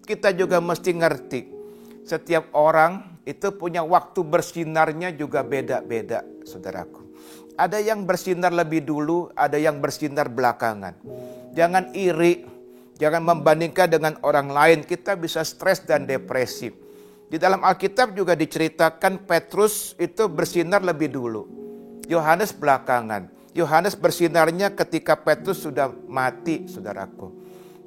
kita juga mesti ngerti. Setiap orang itu punya waktu bersinarnya juga beda-beda, saudaraku. Ada yang bersinar lebih dulu, ada yang bersinar belakangan. Jangan iri, jangan membandingkan dengan orang lain. Kita bisa stres dan depresi. Di dalam Alkitab juga diceritakan Petrus itu bersinar lebih dulu. Yohanes belakangan. Yohanes bersinarnya ketika Petrus sudah mati, saudaraku.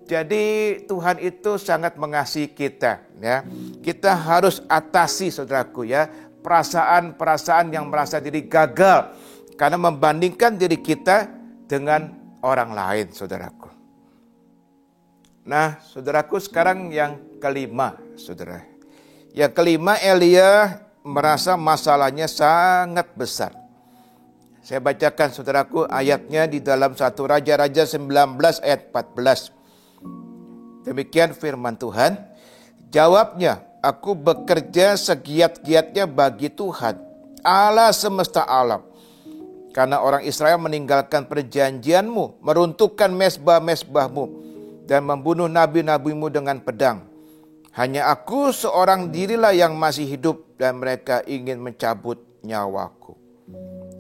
Jadi Tuhan itu sangat mengasihi kita, ya. Kita harus atasi, saudaraku, ya, perasaan-perasaan yang merasa diri gagal karena membandingkan diri kita dengan orang lain, saudaraku. Nah, saudaraku, sekarang yang kelima, saudara. Yang kelima, Elia merasa masalahnya sangat besar. Saya bacakan, saudaraku, ayatnya di dalam 1 Raja-Raja 19 ayat 14. Demikian firman Tuhan. Jawabnya, aku bekerja segiat-giatnya bagi Tuhan, Allah semesta alam. Karena orang Israel meninggalkan perjanjianmu, meruntuhkan mezbah-mezbahmu, dan membunuh nabi-nabimu dengan pedang. Hanya aku seorang dirilah yang masih hidup, dan mereka ingin mencabut nyawaku.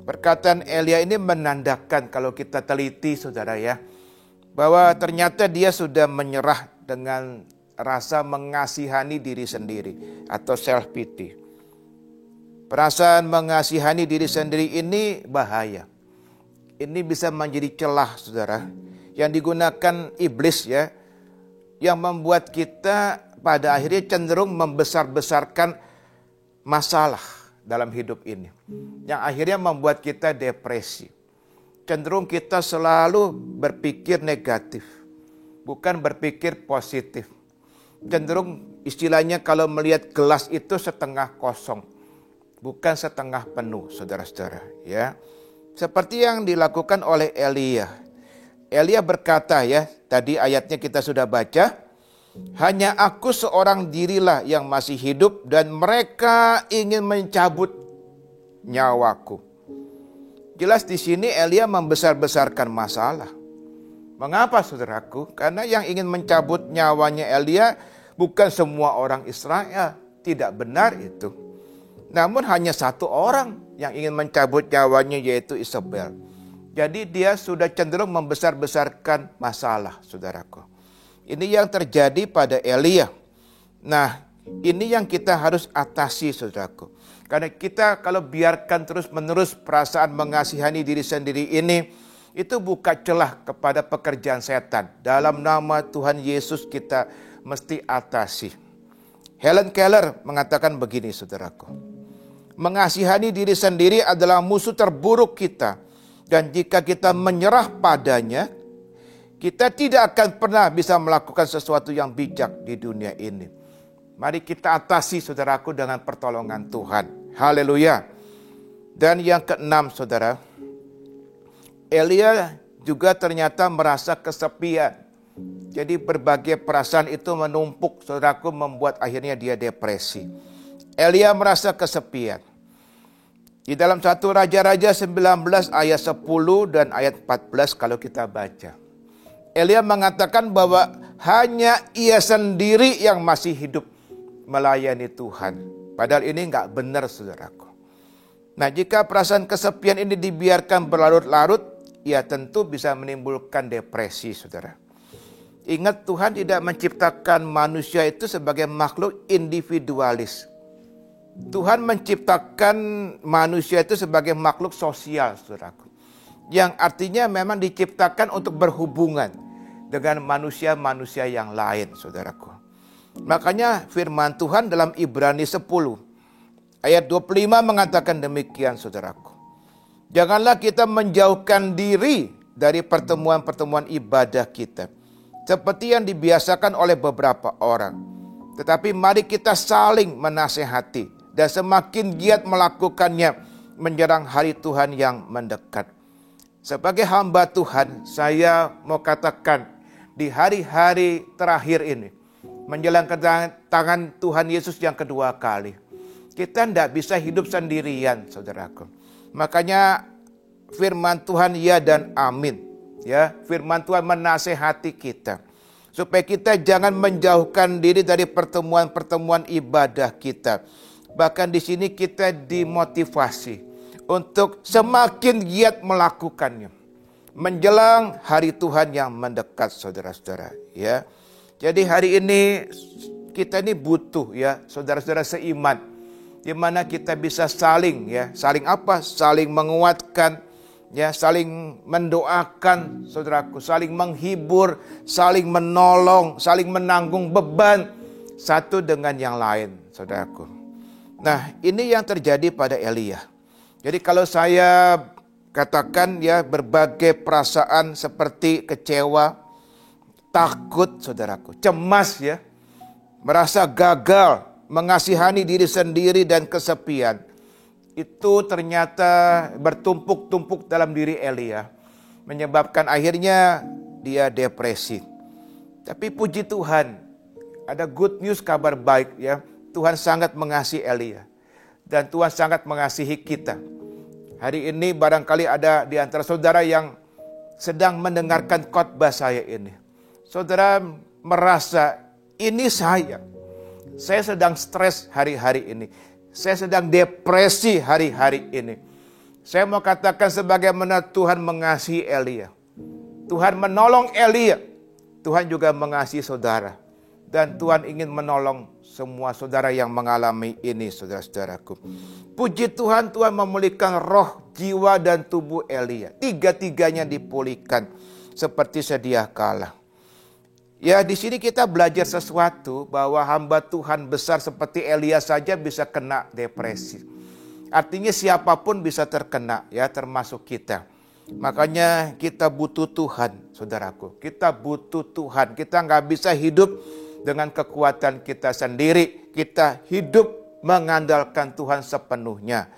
Perkataan Elia ini menandakan, kalau kita teliti, saudara, ya, bahwa ternyata dia sudah menyerah dengan rasa mengasihani diri sendiri atau self pity. Perasaan mengasihani diri sendiri ini bahaya. Ini bisa menjadi celah, saudara, yang digunakan iblis, ya, yang membuat kita pada akhirnya cenderung membesar-besarkan masalah dalam hidup ini, yang akhirnya membuat kita depresi. Cenderung kita selalu berpikir negatif, bukan berpikir positif. cenderung istilahnya kalau melihat gelas itu setengah kosong, bukan setengah penuh, saudara-saudara. Ya, seperti yang dilakukan oleh Elia. Elia berkata ya, tadi ayatnya kita sudah baca, hanya aku seorang dirilah yang masih hidup dan mereka ingin mencabut nyawaku. Jelas di sini Elia membesar-besarkan masalah. Mengapa saudaraku? Karena yang ingin mencabut nyawanya Elia bukan semua orang Israel. Tidak benar itu. Namun hanya satu orang yang ingin mencabut nyawanya, yaitu Isabel. Jadi dia sudah cenderung membesar-besarkan masalah, saudaraku. Ini yang terjadi pada Elia. Nah, ini yang kita harus atasi, saudaraku. Karena kita kalau biarkan terus-menerus perasaan mengasihani diri sendiri ini, itu buka celah kepada pekerjaan setan. Dalam nama Tuhan Yesus kita mesti atasi. Helen Keller mengatakan begini, saudaraku. Mengasihani diri sendiri adalah musuh terburuk kita. Dan jika kita menyerah padanya, kita tidak akan pernah bisa melakukan sesuatu yang bijak di dunia ini. Mari kita atasi, saudaraku, dengan pertolongan Tuhan. Haleluya. Dan yang keenam, saudara, Elia juga ternyata merasa kesepian. Jadi berbagai perasaan itu menumpuk, saudaraku, membuat akhirnya dia depresi. Elia merasa kesepian. Di dalam 1 Raja-Raja 19 ayat 10 dan ayat 14 kalau kita baca. Elia mengatakan bahwa hanya ia sendiri yang masih hidup melayani Tuhan. Padahal ini enggak benar, saudaraku. Nah, jika perasaan kesepian ini dibiarkan berlarut-larut, ya tentu bisa menimbulkan depresi, saudara. Ingat, Tuhan tidak menciptakan manusia itu sebagai makhluk individualis. Tuhan menciptakan manusia itu sebagai makhluk sosial, saudaraku. Yang artinya memang diciptakan untuk berhubungan dengan manusia-manusia yang lain, saudaraku. Makanya firman Tuhan dalam Ibrani 10 ayat 25 mengatakan demikian, saudaraku. Janganlah kita menjauhkan diri dari pertemuan-pertemuan ibadah kita, seperti yang dibiasakan oleh beberapa orang. Tetapi mari kita saling menasehati dan semakin giat melakukannya menjelang hari Tuhan yang mendekat. Sebagai hamba Tuhan, saya mau katakan di hari-hari terakhir ini, menjelang kedatangan Tuhan Yesus yang kedua kali, kita tidak bisa hidup sendirian, saudaraku. Makanya firman Tuhan ya dan amin. Ya, firman Tuhan menasehati kita supaya kita jangan menjauhkan diri dari pertemuan-pertemuan ibadah kita. Bahkan di sini kita dimotivasi untuk semakin giat melakukannya menjelang hari Tuhan yang mendekat, saudara-saudara. Ya, jadi hari ini kita ini butuh ya, saudara-saudara seiman, di mana kita bisa saling ya, saling apa? Saling menguatkan, ya, saling mendoakan, saudaraku, saling menghibur, saling menolong, saling menanggung beban satu dengan yang lain, saudaraku. Nah, ini yang terjadi pada Elia. Jadi kalau saya katakan ya, berbagai perasaan seperti kecewa, takut, saudaraku, cemas ya, merasa gagal, mengasihani diri sendiri dan kesepian, itu ternyata bertumpuk-tumpuk dalam diri Elia, menyebabkan akhirnya dia depresi. Tapi puji Tuhan, ada good news, kabar baik ya. Tuhan sangat mengasihi Elia dan Tuhan sangat mengasihi kita. Hari ini barangkali ada di antara saudara yang sedang mendengarkan khotbah saya ini. Saudara merasa ini saya sedang stres hari-hari ini. Saya sedang depresi hari-hari ini. Saya mau katakan sebagaimana Tuhan mengasihi Elia. Tuhan menolong Elia. Tuhan juga mengasihi saudara. Dan Tuhan ingin menolong semua saudara yang mengalami ini, saudara-saudaraku. Puji Tuhan, Tuhan memulihkan roh, jiwa, dan tubuh Elia. Tiga-tiganya dipulihkan seperti sedia kala. Ya, di sini kita belajar sesuatu bahwa hamba Tuhan besar seperti Elia saja bisa kena depresi. Artinya siapapun bisa terkena, ya, termasuk kita. Makanya kita butuh Tuhan, saudaraku. Kita butuh Tuhan. Kita nggak bisa hidup dengan kekuatan kita sendiri. Kita hidup mengandalkan Tuhan sepenuhnya.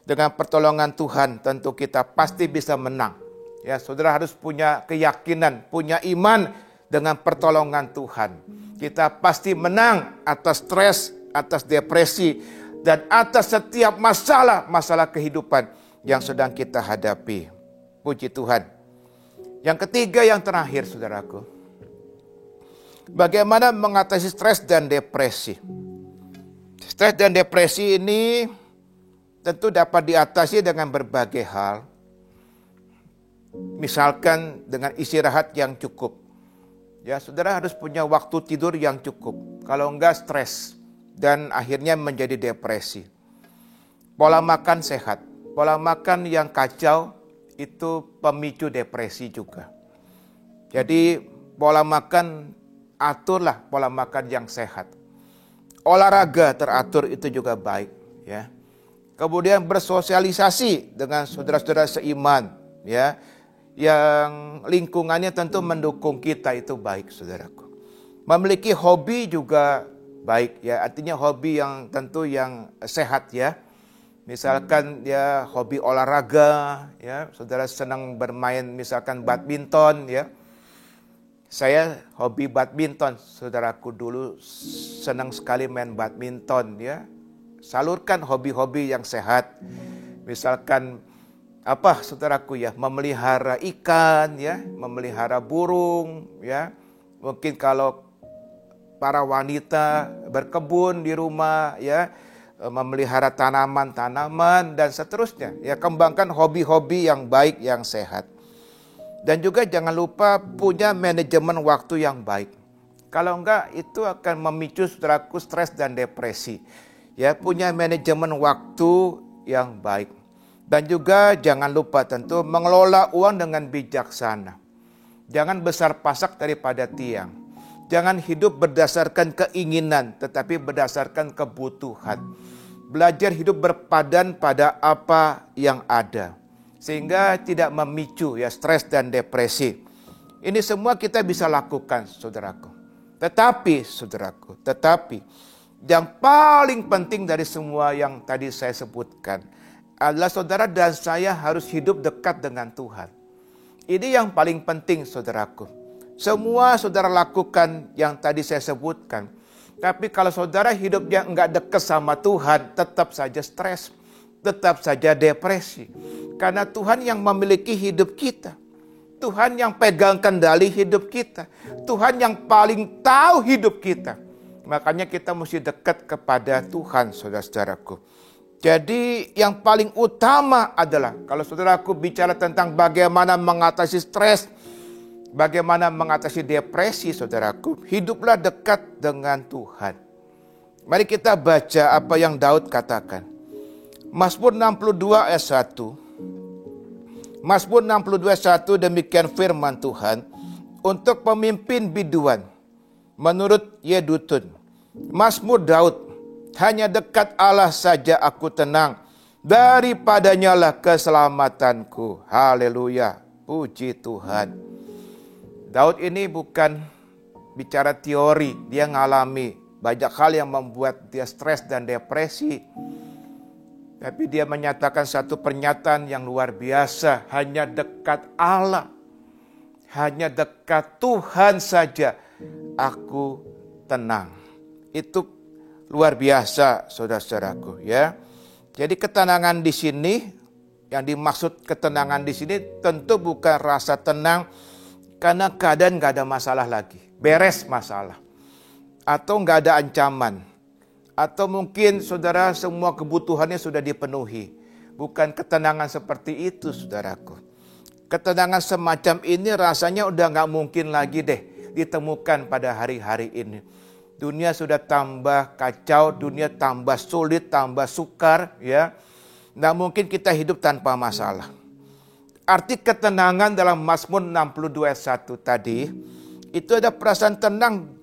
Dengan pertolongan Tuhan tentu kita pasti bisa menang. Ya, saudara harus punya keyakinan, punya iman dengan pertolongan Tuhan. Kita pasti menang atas stres, atas depresi, dan atas setiap masalah kehidupan yang sedang kita hadapi. Puji Tuhan. Yang ketiga, yang terakhir, saudaraku. Bagaimana mengatasi stres dan depresi? Stres dan depresi ini tentu dapat diatasi dengan berbagai hal. Misalkan dengan istirahat yang cukup. Ya, saudara harus punya waktu tidur yang cukup. Kalau enggak stres dan akhirnya menjadi depresi. Pola makan sehat. Pola makan yang kacau itu pemicu depresi juga. Jadi pola makan, aturlah pola makan yang sehat. Olahraga teratur itu juga baik, ya. Kemudian bersosialisasi dengan saudara-saudara seiman, ya, yang lingkungannya tentu mendukung kita, itu baik, saudaraku. Memiliki hobi juga baik, ya, artinya hobi yang tentu yang sehat, ya. Misalkan ya hobi olahraga, ya, saudara senang bermain misalkan badminton, ya. Saya hobi badminton, saudaraku dulu senang sekali main badminton, ya. Salurkan hobi-hobi yang sehat. Misalkan apa, saudaraku, ya, memelihara ikan, ya, memelihara burung, ya. Mungkin kalau para wanita berkebun di rumah, ya, memelihara tanaman-tanaman dan seterusnya. Ya, kembangkan hobi-hobi yang baik, yang sehat. Dan juga jangan lupa punya manajemen waktu yang baik. Kalau enggak, itu akan memicu saudaraku stres dan depresi. Ya, punya manajemen waktu yang baik. Dan juga jangan lupa tentu mengelola uang dengan bijaksana. Jangan besar pasak daripada tiang. Jangan hidup berdasarkan keinginan, tetapi berdasarkan kebutuhan. Belajar hidup berpadan pada apa yang ada. Sehingga tidak memicu ya stres dan depresi. Ini semua kita bisa lakukan, saudaraku. Tetapi yang paling penting dari semua yang tadi saya sebutkan adalah saudara dan saya harus hidup dekat dengan Tuhan. Ini yang paling penting, saudaraku. Semua saudara lakukan yang tadi saya sebutkan. Tapi kalau saudara hidupnya enggak dekat sama Tuhan, tetap saja stres, tetap saja depresi. Karena Tuhan yang memiliki hidup kita. Tuhan yang pegang kendali hidup kita. Tuhan yang paling tahu hidup kita. Makanya kita mesti dekat kepada Tuhan, saudara-saudaraku. Jadi yang paling utama adalah, kalau saudaraku bicara tentang bagaimana mengatasi stres, bagaimana mengatasi depresi, saudaraku, hiduplah dekat dengan Tuhan. Mari kita baca apa yang Daud katakan. Mazmur 62 ayat 1. Mazmur 62 ayat 1, demikian firman Tuhan untuk pemimpin biduan menurut Yedutun. Mazmur Daud, hanya dekat Allah saja aku tenang, daripadanya lah keselamatanku. Haleluya, puji Tuhan. Daud ini bukan bicara teori, dia ngalami banyak hal yang membuat dia stres dan depresi. Tapi dia menyatakan satu pernyataan yang luar biasa, hanya dekat Allah, hanya dekat Tuhan saja aku tenang. Itu luar biasa, saudara-saudaraku, ya. Jadi ketenangan di sini, yang dimaksud ketenangan di sini tentu bukan rasa tenang karena keadaan nggak ada masalah lagi, beres masalah, atau nggak ada ancaman, atau mungkin saudara semua kebutuhannya sudah dipenuhi. Bukan ketenangan seperti itu, saudaraku. Ketenangan semacam ini rasanya udah nggak mungkin lagi deh ditemukan pada hari-hari ini. Dunia sudah tambah kacau, dunia tambah sulit, tambah sukar, ya. Nggak mungkin kita hidup tanpa masalah. Arti ketenangan dalam Mazmur 62 ayat 1 tadi, itu ada perasaan tenang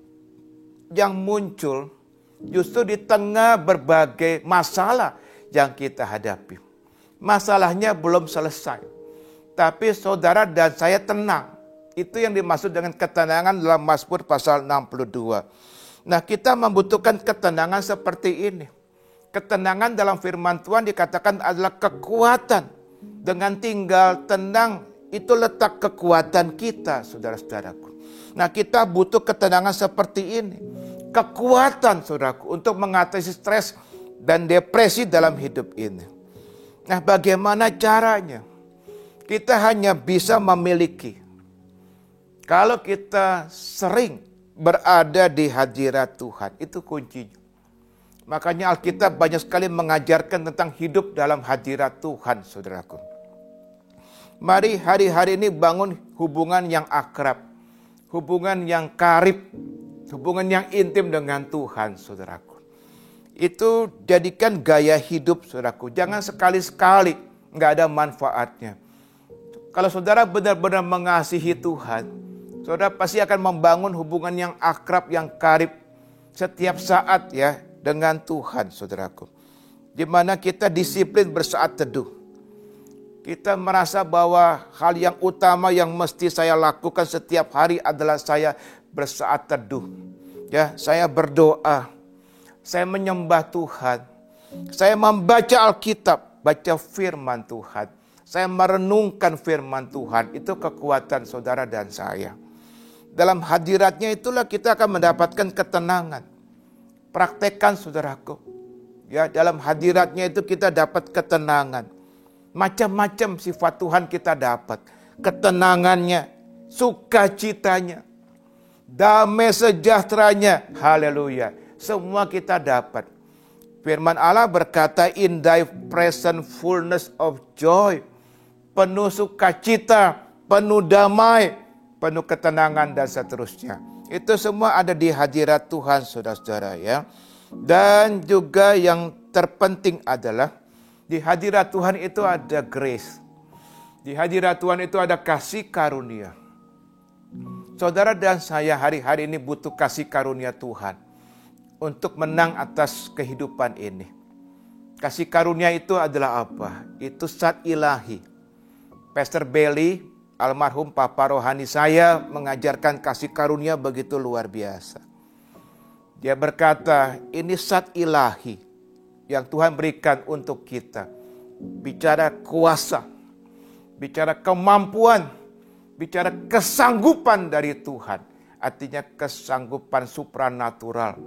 yang muncul justru di tengah berbagai masalah yang kita hadapi. Masalahnya belum selesai, tapi saudara dan saya tenang. Itu yang dimaksud dengan ketenangan dalam Mazmur pasal 62. Nah, kita membutuhkan ketenangan seperti ini. Ketenangan dalam firman Tuhan dikatakan adalah kekuatan. Dengan tinggal tenang, itu letak kekuatan kita, saudara-saudaraku. Nah, kita butuh ketenangan seperti ini. Kekuatan, saudaraku, untuk mengatasi stres dan depresi dalam hidup ini. Nah, bagaimana caranya? Kita hanya bisa memiliki kalau kita sering berada di hadirat Tuhan. Itu kuncinya. Makanya Alkitab banyak sekali mengajarkan tentang hidup dalam hadirat Tuhan, saudaraku. Mari hari-hari ini bangun hubungan yang akrab, hubungan yang karib, hubungan yang intim dengan Tuhan, saudaraku. Itu jadikan gaya hidup, saudaraku. Jangan sekali-sekali, nggak ada manfaatnya. Kalau saudara benar-benar mengasihi Tuhan, saudara pasti akan membangun hubungan yang akrab, yang karib setiap saat ya dengan Tuhan, saudaraku. Di mana kita disiplin bersaat teduh. Kita merasa bahwa hal yang utama yang mesti saya lakukan setiap hari adalah saya bersaat teduh. Ya, saya berdoa. Saya menyembah Tuhan. Saya membaca Alkitab, baca firman Tuhan. Saya merenungkan firman Tuhan. Itu kekuatan saudara dan saya. Dalam hadiratnya itulah kita akan mendapatkan ketenangan. Praktekkan, saudaraku. Ya, dalam hadiratnya itu kita dapat ketenangan. Macam-macam sifat Tuhan kita dapat. Ketenangannya, sukacitanya, damai sejahteranya. Haleluya. Semua kita dapat. Firman Allah berkata, in thy presence fullness of joy. Penuh sukacita, penuh damai, penuh ketenangan dan seterusnya. Itu semua ada di hadirat Tuhan, saudara-saudara ya. Dan juga yang terpenting adalah di hadirat Tuhan itu ada grace. Di hadirat Tuhan itu ada kasih karunia. Saudara dan saya hari-hari ini butuh kasih karunia Tuhan untuk menang atas kehidupan ini. Kasih karunia itu adalah apa? Itu zat ilahi. Pastor Bailey, almarhum Papa rohani saya, mengajarkan kasih karunia begitu luar biasa. Dia berkata, ini zat ilahi yang Tuhan berikan untuk kita. Bicara kuasa, bicara kemampuan, bicara kesanggupan dari Tuhan. Artinya kesanggupan supranatural,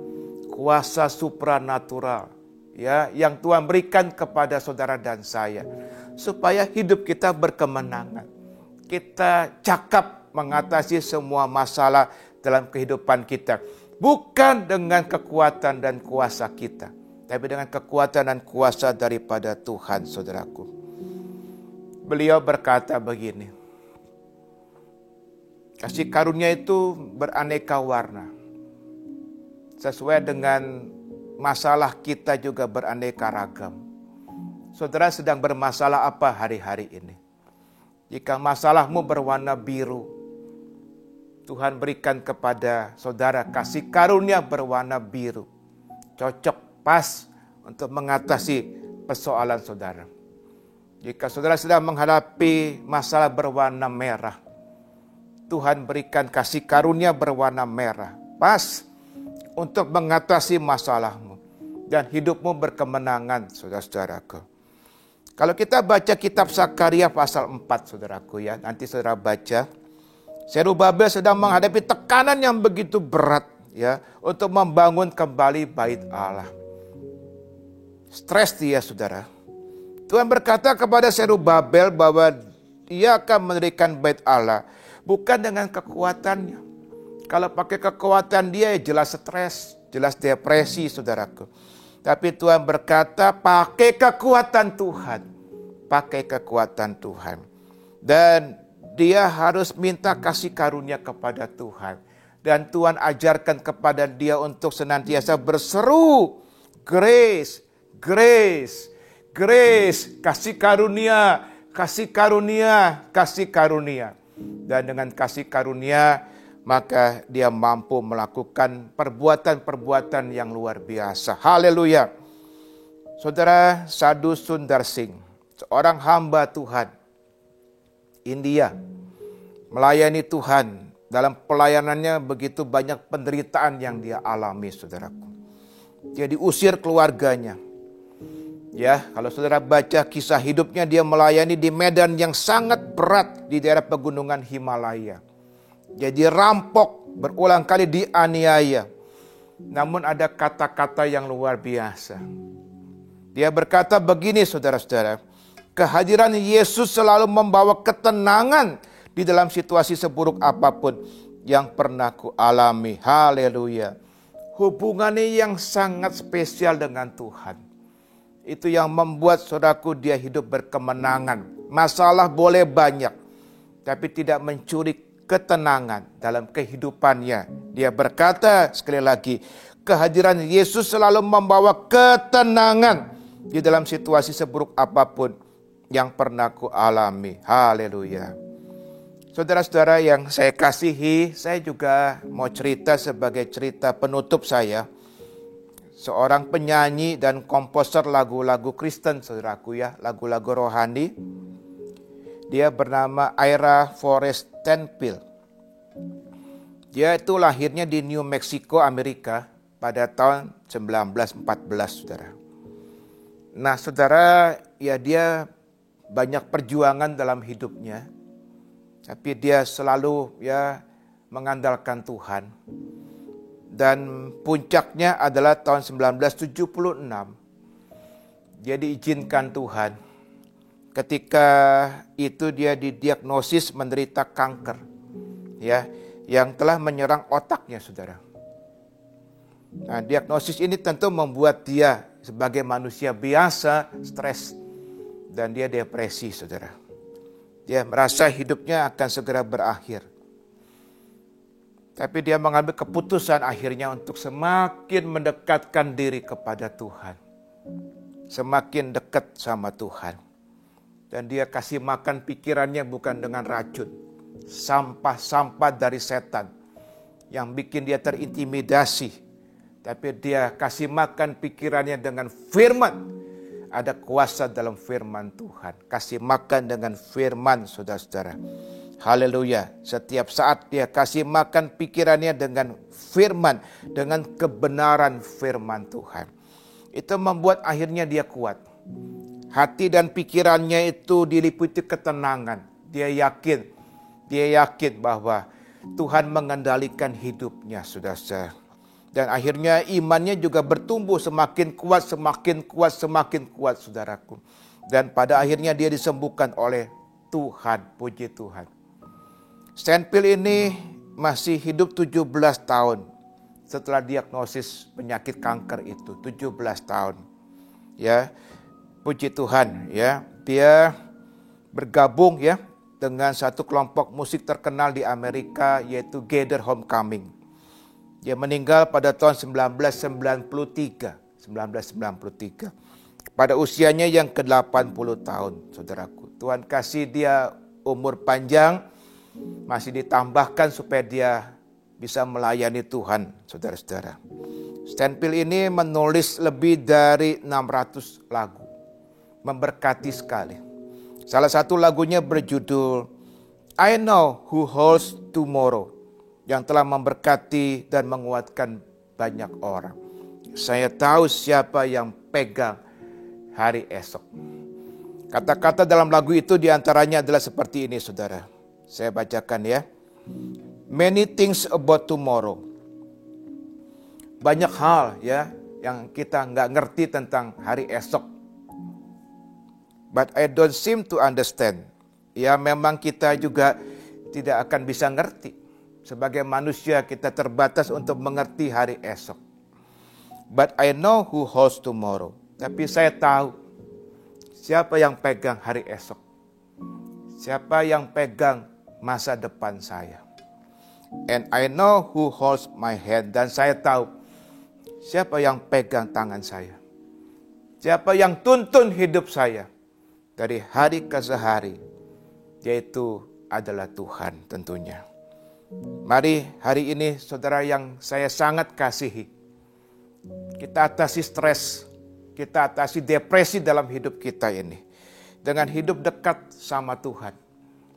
kuasa supranatural ya, yang Tuhan berikan kepada saudara dan saya. Supaya hidup kita berkemenangan. Kita cakap mengatasi semua masalah dalam kehidupan kita. Bukan dengan kekuatan dan kuasa kita, tapi dengan kekuatan dan kuasa daripada Tuhan, saudaraku. Beliau berkata begini, kasih karunia itu beraneka warna. Sesuai dengan masalah kita juga beraneka ragam. Saudara sedang bermasalah apa hari-hari ini? Jika masalahmu berwarna biru, Tuhan berikan kepada saudara kasih karunia berwarna biru. Cocok, pas untuk mengatasi persoalan saudara. Jika saudara sedang menghadapi masalah berwarna merah, Tuhan berikan kasih karunia berwarna merah. Pas untuk mengatasi masalahmu. Dan hidupmu berkemenangan, saudara-saudaraku. Kalau kita baca kitab Zakaria pasal 4, saudaraku ya. Nanti saudara baca. Zerubabel sedang menghadapi tekanan yang begitu berat ya, untuk membangun kembali bait Allah. Stres dia, saudara. Tuhan berkata kepada Zerubabel bahwa dia akan mendirikan bait Allah bukan dengan kekuatannya. Kalau pakai kekuatan dia jelas stres, jelas depresi, saudaraku. Tapi Tuhan berkata pakai kekuatan Tuhan. Pakai kekuatan Tuhan. Dan dia harus minta kasih karunia kepada Tuhan. Dan Tuhan ajarkan kepada dia untuk senantiasa berseru. Grace, grace, grace. Kasih karunia, kasih karunia, kasih karunia. Dan dengan kasih karunia, maka dia mampu melakukan perbuatan-perbuatan yang luar biasa. Haleluya. Saudara Sadhu Sundar Singh, seorang hamba Tuhan India, melayani Tuhan. Dalam pelayanannya begitu banyak penderitaan yang dia alami, saudaraku. Dia diusir keluarganya. Ya, kalau saudara baca kisah hidupnya, dia melayani di medan yang sangat berat di daerah pegunungan Himalaya. Dia dirampok, berulang kali dianiaya. Namun ada kata-kata yang luar biasa. Dia berkata begini, saudara-saudara, kehadiran Yesus selalu membawa ketenangan di dalam situasi seburuk apapun yang pernah ku alami. Haleluya. Hubungannya yang sangat spesial dengan Tuhan. Itu yang membuat saudaraku dia hidup berkemenangan. Masalah boleh banyak, tapi tidak mencuri ketenangan dalam kehidupannya. Dia berkata sekali lagi, kehadiran Yesus selalu membawa ketenangan di dalam situasi seburuk apapun yang pernah ku alami. Haleluya. Saudara-saudara yang saya kasihi, saya juga mau cerita sebagai cerita penutup saya. Seorang penyanyi dan komposer lagu-lagu Kristen, saudaraku ya, lagu-lagu rohani. Dia bernama Ira Forrest Stanfield. Dia itu lahirnya di New Mexico, Amerika pada tahun 1914, saudara. Nah, saudara, ya dia banyak perjuangan dalam hidupnya. Tapi dia selalu ya mengandalkan Tuhan. Dan puncaknya adalah tahun 1976. Dia diizinkan Tuhan. Ketika itu dia didiagnosis menderita kanker. Ya, yang telah menyerang otaknya, saudara. Nah, diagnosis ini tentu membuat dia sebagai manusia biasa stres. Dan dia depresi, saudara. Dia merasa hidupnya akan segera berakhir. Tapi dia mengambil keputusan akhirnya untuk semakin mendekatkan diri kepada Tuhan. Semakin dekat sama Tuhan. Dan dia kasih makan pikirannya bukan dengan racun. Sampah-sampah dari setan. Yang bikin dia terintimidasi. Tapi dia kasih makan pikirannya dengan firman. Ada kuasa dalam firman Tuhan. Kasih makan dengan firman, saudara-saudara. Haleluya. Setiap saat dia kasih makan pikirannya dengan firman. Dengan kebenaran firman Tuhan. Itu membuat akhirnya dia kuat. Hati dan pikirannya itu diliputi ketenangan. Dia yakin bahwa Tuhan mengendalikan hidupnya, saudara-saudara. Dan akhirnya imannya juga bertumbuh semakin kuat, saudaraku. Dan pada akhirnya dia disembuhkan oleh Tuhan, puji Tuhan. Stanfield ini masih hidup 17 tahun setelah diagnosis penyakit kanker itu, 17 tahun. Ya, puji Tuhan ya. Dia bergabung ya dengan satu kelompok musik terkenal di Amerika yaitu Gather Homecoming. Dia meninggal pada tahun 1993. Pada usianya yang ke-80 tahun, saudaraku. Tuhan kasih dia umur panjang, masih ditambahkan supaya dia bisa melayani Tuhan, saudara-saudara. Stanfield ini menulis lebih dari 600 lagu. Memberkati sekali. Salah satu lagunya berjudul I Know Who Holds Tomorrow. Yang telah memberkati dan menguatkan banyak orang. Saya tahu siapa yang pegang hari esok. Kata-kata dalam lagu itu diantaranya adalah seperti ini, saudara. Saya bacakan ya. Many things about tomorrow. Banyak hal ya yang kita nggak ngerti tentang hari esok. But I don't seem to understand. Ya memang kita juga tidak akan bisa ngerti. Sebagai manusia kita terbatas untuk mengerti hari esok. But I know who holds tomorrow. Tapi saya tahu siapa yang pegang hari esok. Siapa yang pegang masa depan saya. And I know who holds my hand. Dan saya tahu siapa yang pegang tangan saya. Siapa yang tuntun hidup saya dari hari ke hari. Yaitu adalah Tuhan tentunya. Mari hari ini saudara yang saya sangat kasihi. Kita atasi stres. Kita atasi depresi dalam hidup kita ini. Dengan hidup dekat sama Tuhan.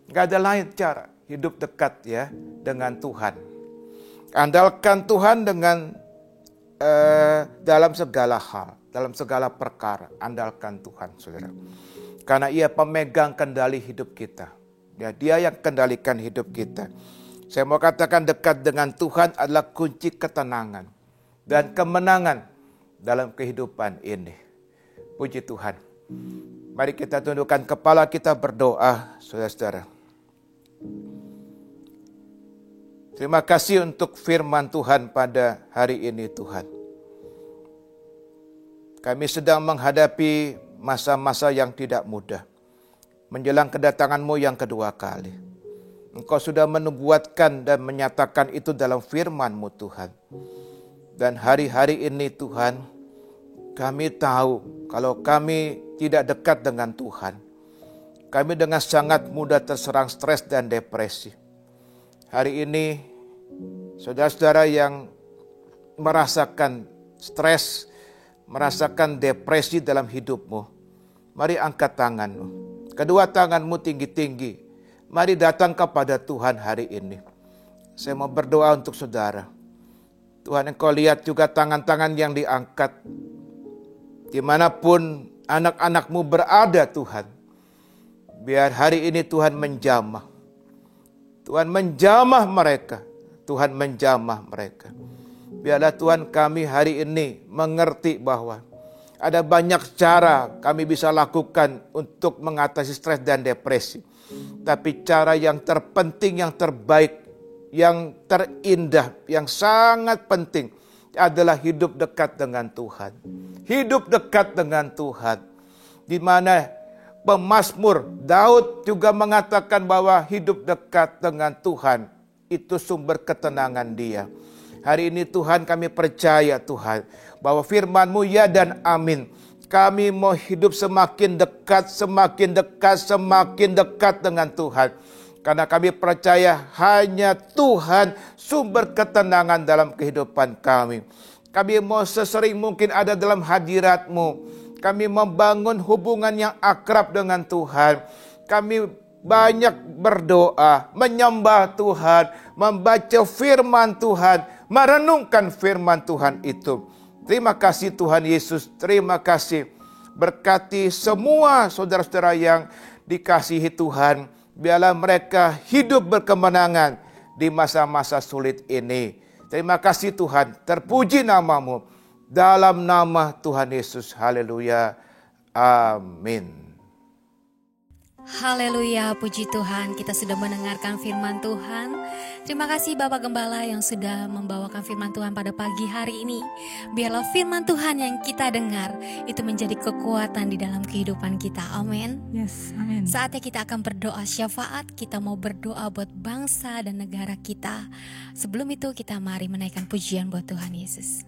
Gak ada lain cara. hidup dekat ya dengan Tuhan. Andalkan Tuhan dengan dalam segala hal, dalam segala perkara. Andalkan Tuhan, saudara. Karena Ia pemegang kendali hidup kita. Ya, Dia yang kendalikan hidup kita. Saya mau katakan dekat dengan Tuhan adalah kunci ketenangan dan kemenangan dalam kehidupan ini. Puji Tuhan. Mari kita tundukkan kepala, kita berdoa, saudara-saudara. Terima kasih untuk firman Tuhan pada hari ini, Tuhan. Kami sedang menghadapi masa-masa yang tidak mudah. Menjelang kedatangan-Mu yang kedua kali. Engkau sudah menubuatkan dan menyatakan itu dalam firman-Mu, Tuhan. Dan hari-hari ini, Tuhan, kami tahu kalau kami tidak dekat dengan Tuhan, kami dengan sangat mudah terserang stres dan depresi. Hari ini, saudara-saudara yang merasakan stres, merasakan depresi dalam hidupmu, mari angkat tanganmu. Kedua tanganmu tinggi-tinggi. Mari datang kepada Tuhan hari ini. Saya mau berdoa untuk saudara. Tuhan, Engkau lihat juga tangan-tangan yang diangkat. Dimanapun anak-anak-Mu berada, Tuhan. Biar hari ini Tuhan menjamah. Tuhan menjamah mereka. Tuhan menjamah mereka. Biarlah Tuhan kami hari ini mengerti bahwa ada banyak cara kami bisa lakukan untuk mengatasi stres dan depresi. Tapi cara yang terpenting, yang terbaik, yang terindah, yang sangat penting adalah hidup dekat dengan Tuhan. Hidup dekat dengan Tuhan. Di mana Pemazmur Daud juga mengatakan bahwa hidup dekat dengan Tuhan itu sumber ketenangan dia. Hari ini Tuhan, kami percaya Tuhan bahwa firman-Mu ya dan amin. Kami mau hidup semakin dekat, semakin dekat, semakin dekat dengan Tuhan. Karena kami percaya hanya Tuhan sumber ketenangan dalam kehidupan kami. Kami mau sesering mungkin ada dalam hadirat-Mu. Kami membangun hubungan yang akrab dengan Tuhan. Kami banyak berdoa, menyembah Tuhan, membaca firman Tuhan, merenungkan firman Tuhan itu. Terima kasih Tuhan Yesus, terima kasih. Berkati semua saudara-saudara yang dikasihi Tuhan. Biarlah mereka hidup berkemenangan di masa-masa sulit ini. Terima kasih Tuhan, terpuji nama-Mu. Dalam nama Tuhan Yesus, haleluya, amin. Haleluya, puji Tuhan, kita sudah mendengarkan firman Tuhan. Terima kasih Bapak Gembala yang sudah membawakan firman Tuhan pada pagi hari ini. Biarlah firman Tuhan yang kita dengar itu menjadi kekuatan di dalam kehidupan kita, amin. Yes, amin. Saatnya kita akan berdoa syafaat, kita mau berdoa buat bangsa dan negara kita. Sebelum itu kita mari menaikkan pujian buat Tuhan Yesus.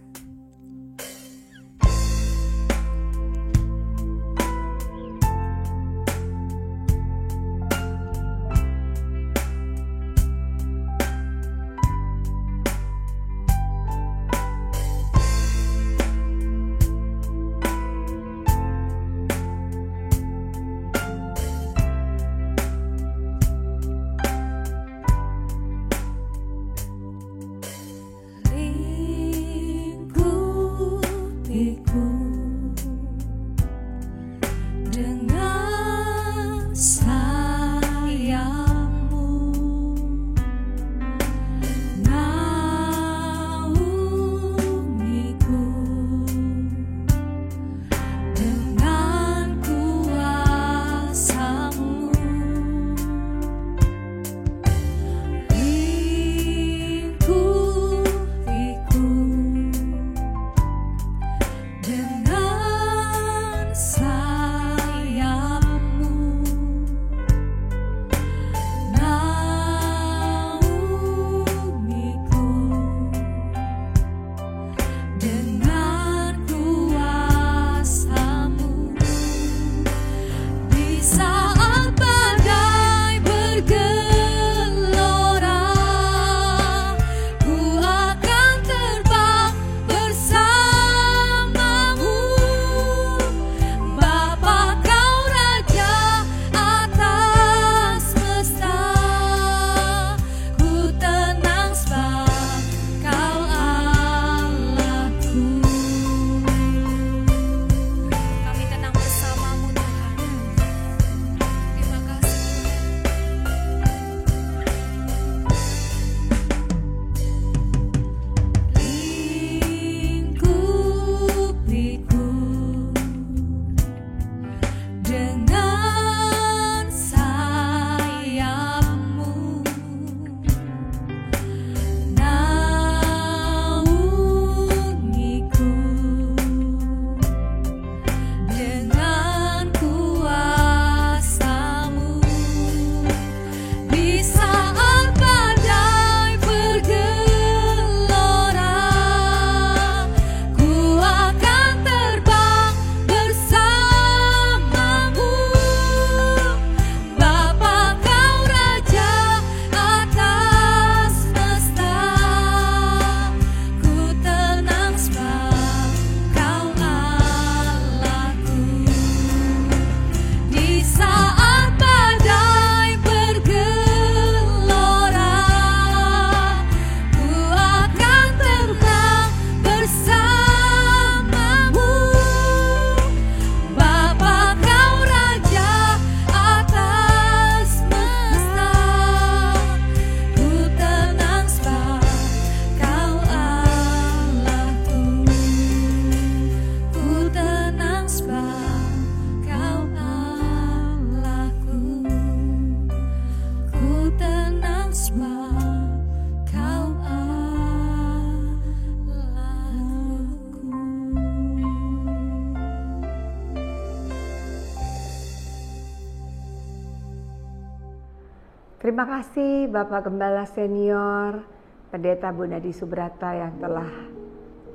Terima kasih Bapak Gembala Senior, Pendeta Bundadi Subrata yang telah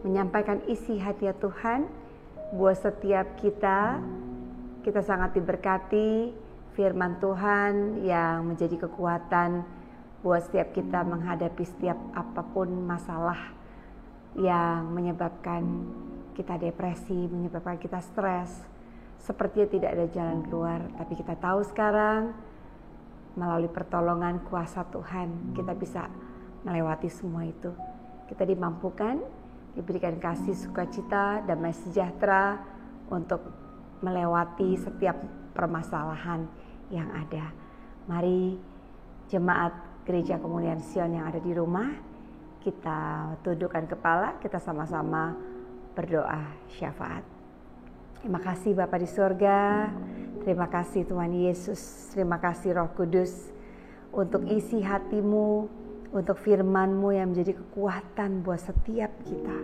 menyampaikan isi hati Tuhan buat setiap kita. Kita sangat diberkati firman Tuhan yang menjadi kekuatan buat setiap kita menghadapi setiap apapun masalah yang menyebabkan kita depresi, menyebabkan kita stres. Sepertinya tidak ada jalan keluar, tapi kita tahu sekarang melalui pertolongan kuasa Tuhan kita bisa melewati semua itu. Kita dimampukan, diberikan kasih, sukacita, damai sejahtera untuk melewati setiap permasalahan yang ada. Mari jemaat Gereja Kemuliaan Sion yang ada di rumah, kita tundukkan kepala, kita sama-sama berdoa syafaat. Terima kasih Bapa di surga, terima kasih Tuhan Yesus, terima kasih Roh Kudus untuk isi hatimu, untuk firman-Mu yang menjadi kekuatan buat setiap kita.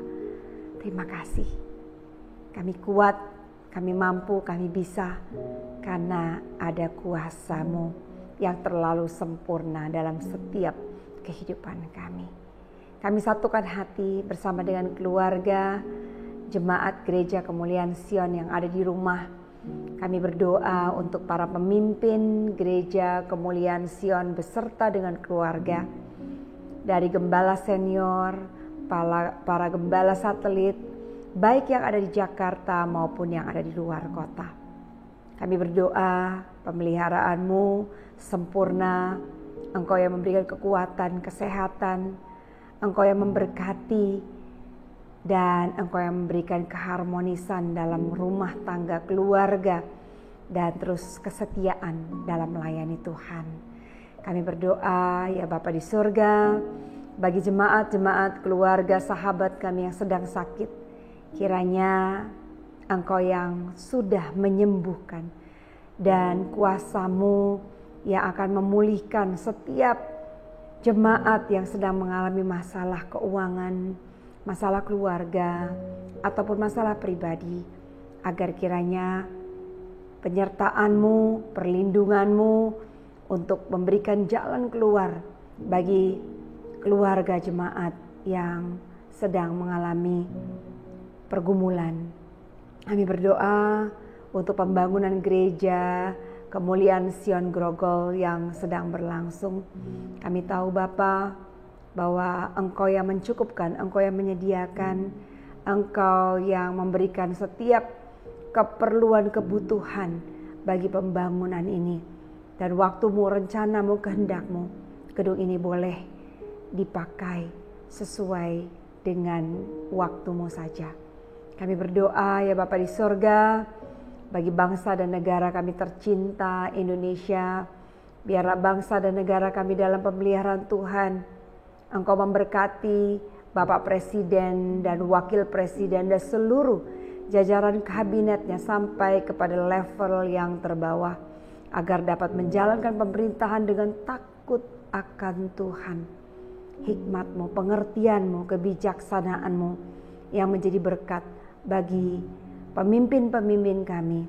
Terima kasih. Kami kuat, kami mampu, kami bisa karena ada kuasa-Mu yang terlalu sempurna dalam setiap kehidupan kami. Kami satukan hati bersama dengan keluarga, jemaat Gereja Kemuliaan Sion yang ada di rumah. Kami berdoa untuk para pemimpin Gereja Kemuliaan Sion beserta dengan keluarga. Dari gembala senior, para gembala satelit, baik yang ada di Jakarta maupun yang ada di luar kota. Kami berdoa pemeliharaan-Mu sempurna, Engkau yang memberikan kekuatan, kesehatan, Engkau yang memberkati, dan Engkau yang memberikan keharmonisan dalam rumah tangga keluarga dan terus kesetiaan dalam melayani Tuhan. Kami berdoa ya Bapa di surga bagi jemaat-jemaat keluarga sahabat kami yang sedang sakit. Kiranya Engkau yang sudah menyembuhkan dan kuasa-Mu yang akan memulihkan setiap jemaat yang sedang mengalami masalah keuangan, masalah keluarga, ataupun masalah pribadi, agar kiranya penyertaan-Mu, perlindungan-Mu untuk memberikan jalan keluar bagi keluarga jemaat yang sedang mengalami pergumulan. Kami berdoa untuk pembangunan gereja Kemuliaan Sion Grogol yang sedang berlangsung. Kami tahu Bapa, bahwa Engkau yang mencukupkan, Engkau yang menyediakan, Engkau yang memberikan setiap keperluan kebutuhan bagi pembangunan ini. Dan waktu-Mu, rencana-Mu, kehendak-Mu, gedung ini boleh dipakai sesuai dengan waktu-Mu saja. Kami berdoa ya Bapa di surga, bagi bangsa dan negara kami tercinta Indonesia. Biarlah bangsa dan negara kami dalam pemeliharaan Tuhan. Engkau memberkati Bapak Presiden dan Wakil Presiden dan seluruh jajaran kabinetnya sampai kepada level yang terbawah, agar dapat menjalankan pemerintahan dengan takut akan Tuhan. Hikmat-Mu, pengertian-Mu, kebijaksanaan-Mu yang menjadi berkat bagi pemimpin-pemimpin kami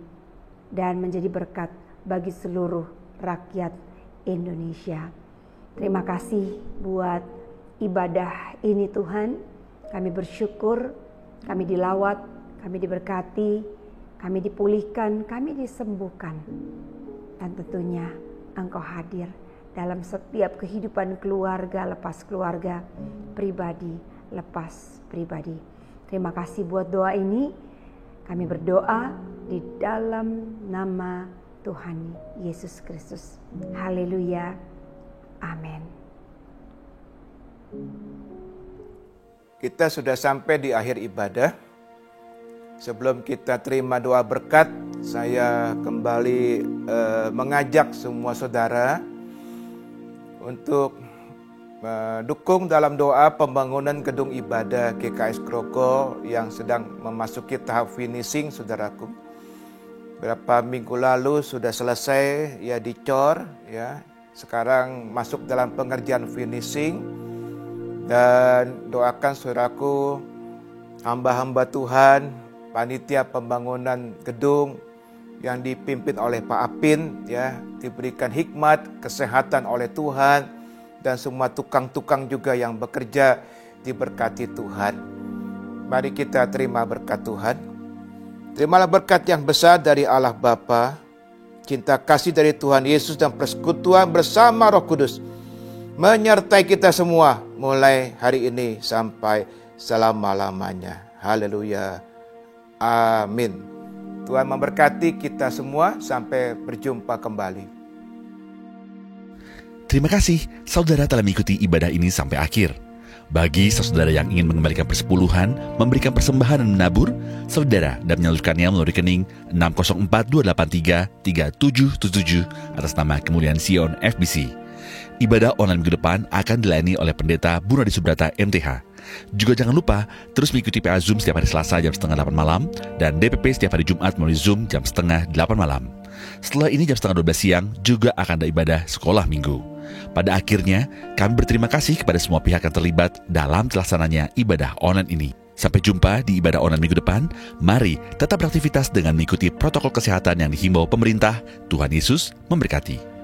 dan menjadi berkat bagi seluruh rakyat Indonesia. Terima kasih buat ibadah ini Tuhan. Kami bersyukur, kami dilawat, kami diberkati, kami dipulihkan, kami disembuhkan. Dan tentunya Engkau hadir dalam setiap kehidupan keluarga lepas keluarga, pribadi lepas pribadi. Terima kasih buat doa ini. Kami berdoa di dalam nama Tuhan Yesus Kristus. Haleluya. Amin. Kita sudah sampai di akhir ibadah. Sebelum kita terima doa berkat, saya kembali mengajak semua saudara untuk mendukung dalam doa pembangunan gedung ibadah GKS Grogol yang sedang memasuki tahap finishing, saudaraku. Beberapa minggu lalu sudah selesai ya dicor ya. Sekarang masuk dalam pengerjaan finishing. Dan doakan saudaraku, hamba-hamba Tuhan, panitia pembangunan gedung yang dipimpin oleh Pak Apin, ya, diberikan hikmat, kesehatan oleh Tuhan, dan semua tukang-tukang juga yang bekerja diberkati Tuhan. Mari kita terima berkat Tuhan. Terimalah berkat yang besar dari Allah Bapa, cinta kasih dari Tuhan Yesus, dan persekutuan bersama Roh Kudus menyertai kita semua mulai hari ini sampai selama-lamanya. Haleluya. Amin. Tuhan memberkati kita semua. Sampai berjumpa kembali. Terima kasih saudara telah mengikuti ibadah ini sampai akhir. Bagi saudara yang ingin mengembalikan persepuluhan, memberikan persembahan dan menabur, saudara dan menyalurkannya melalui rekening 604-283-3777 atas nama Kemuliaan Sion FBC. Ibadah online minggu depan akan dilayani oleh Pendeta Bunadi Subrata MTH. Juga jangan lupa terus mengikuti PA Zoom setiap hari Selasa jam 7:30 malam dan DPP setiap hari Jumat melalui Zoom jam 7:30 malam. Setelah ini jam 11:30 siang juga akan ada ibadah sekolah minggu. Pada akhirnya, kami berterima kasih kepada semua pihak yang terlibat dalam terlaksananya ibadah online ini. Sampai jumpa di ibadah online minggu depan. Mari tetap beraktivitas dengan mengikuti protokol kesehatan yang dihimbau pemerintah. Tuhan Yesus memberkati.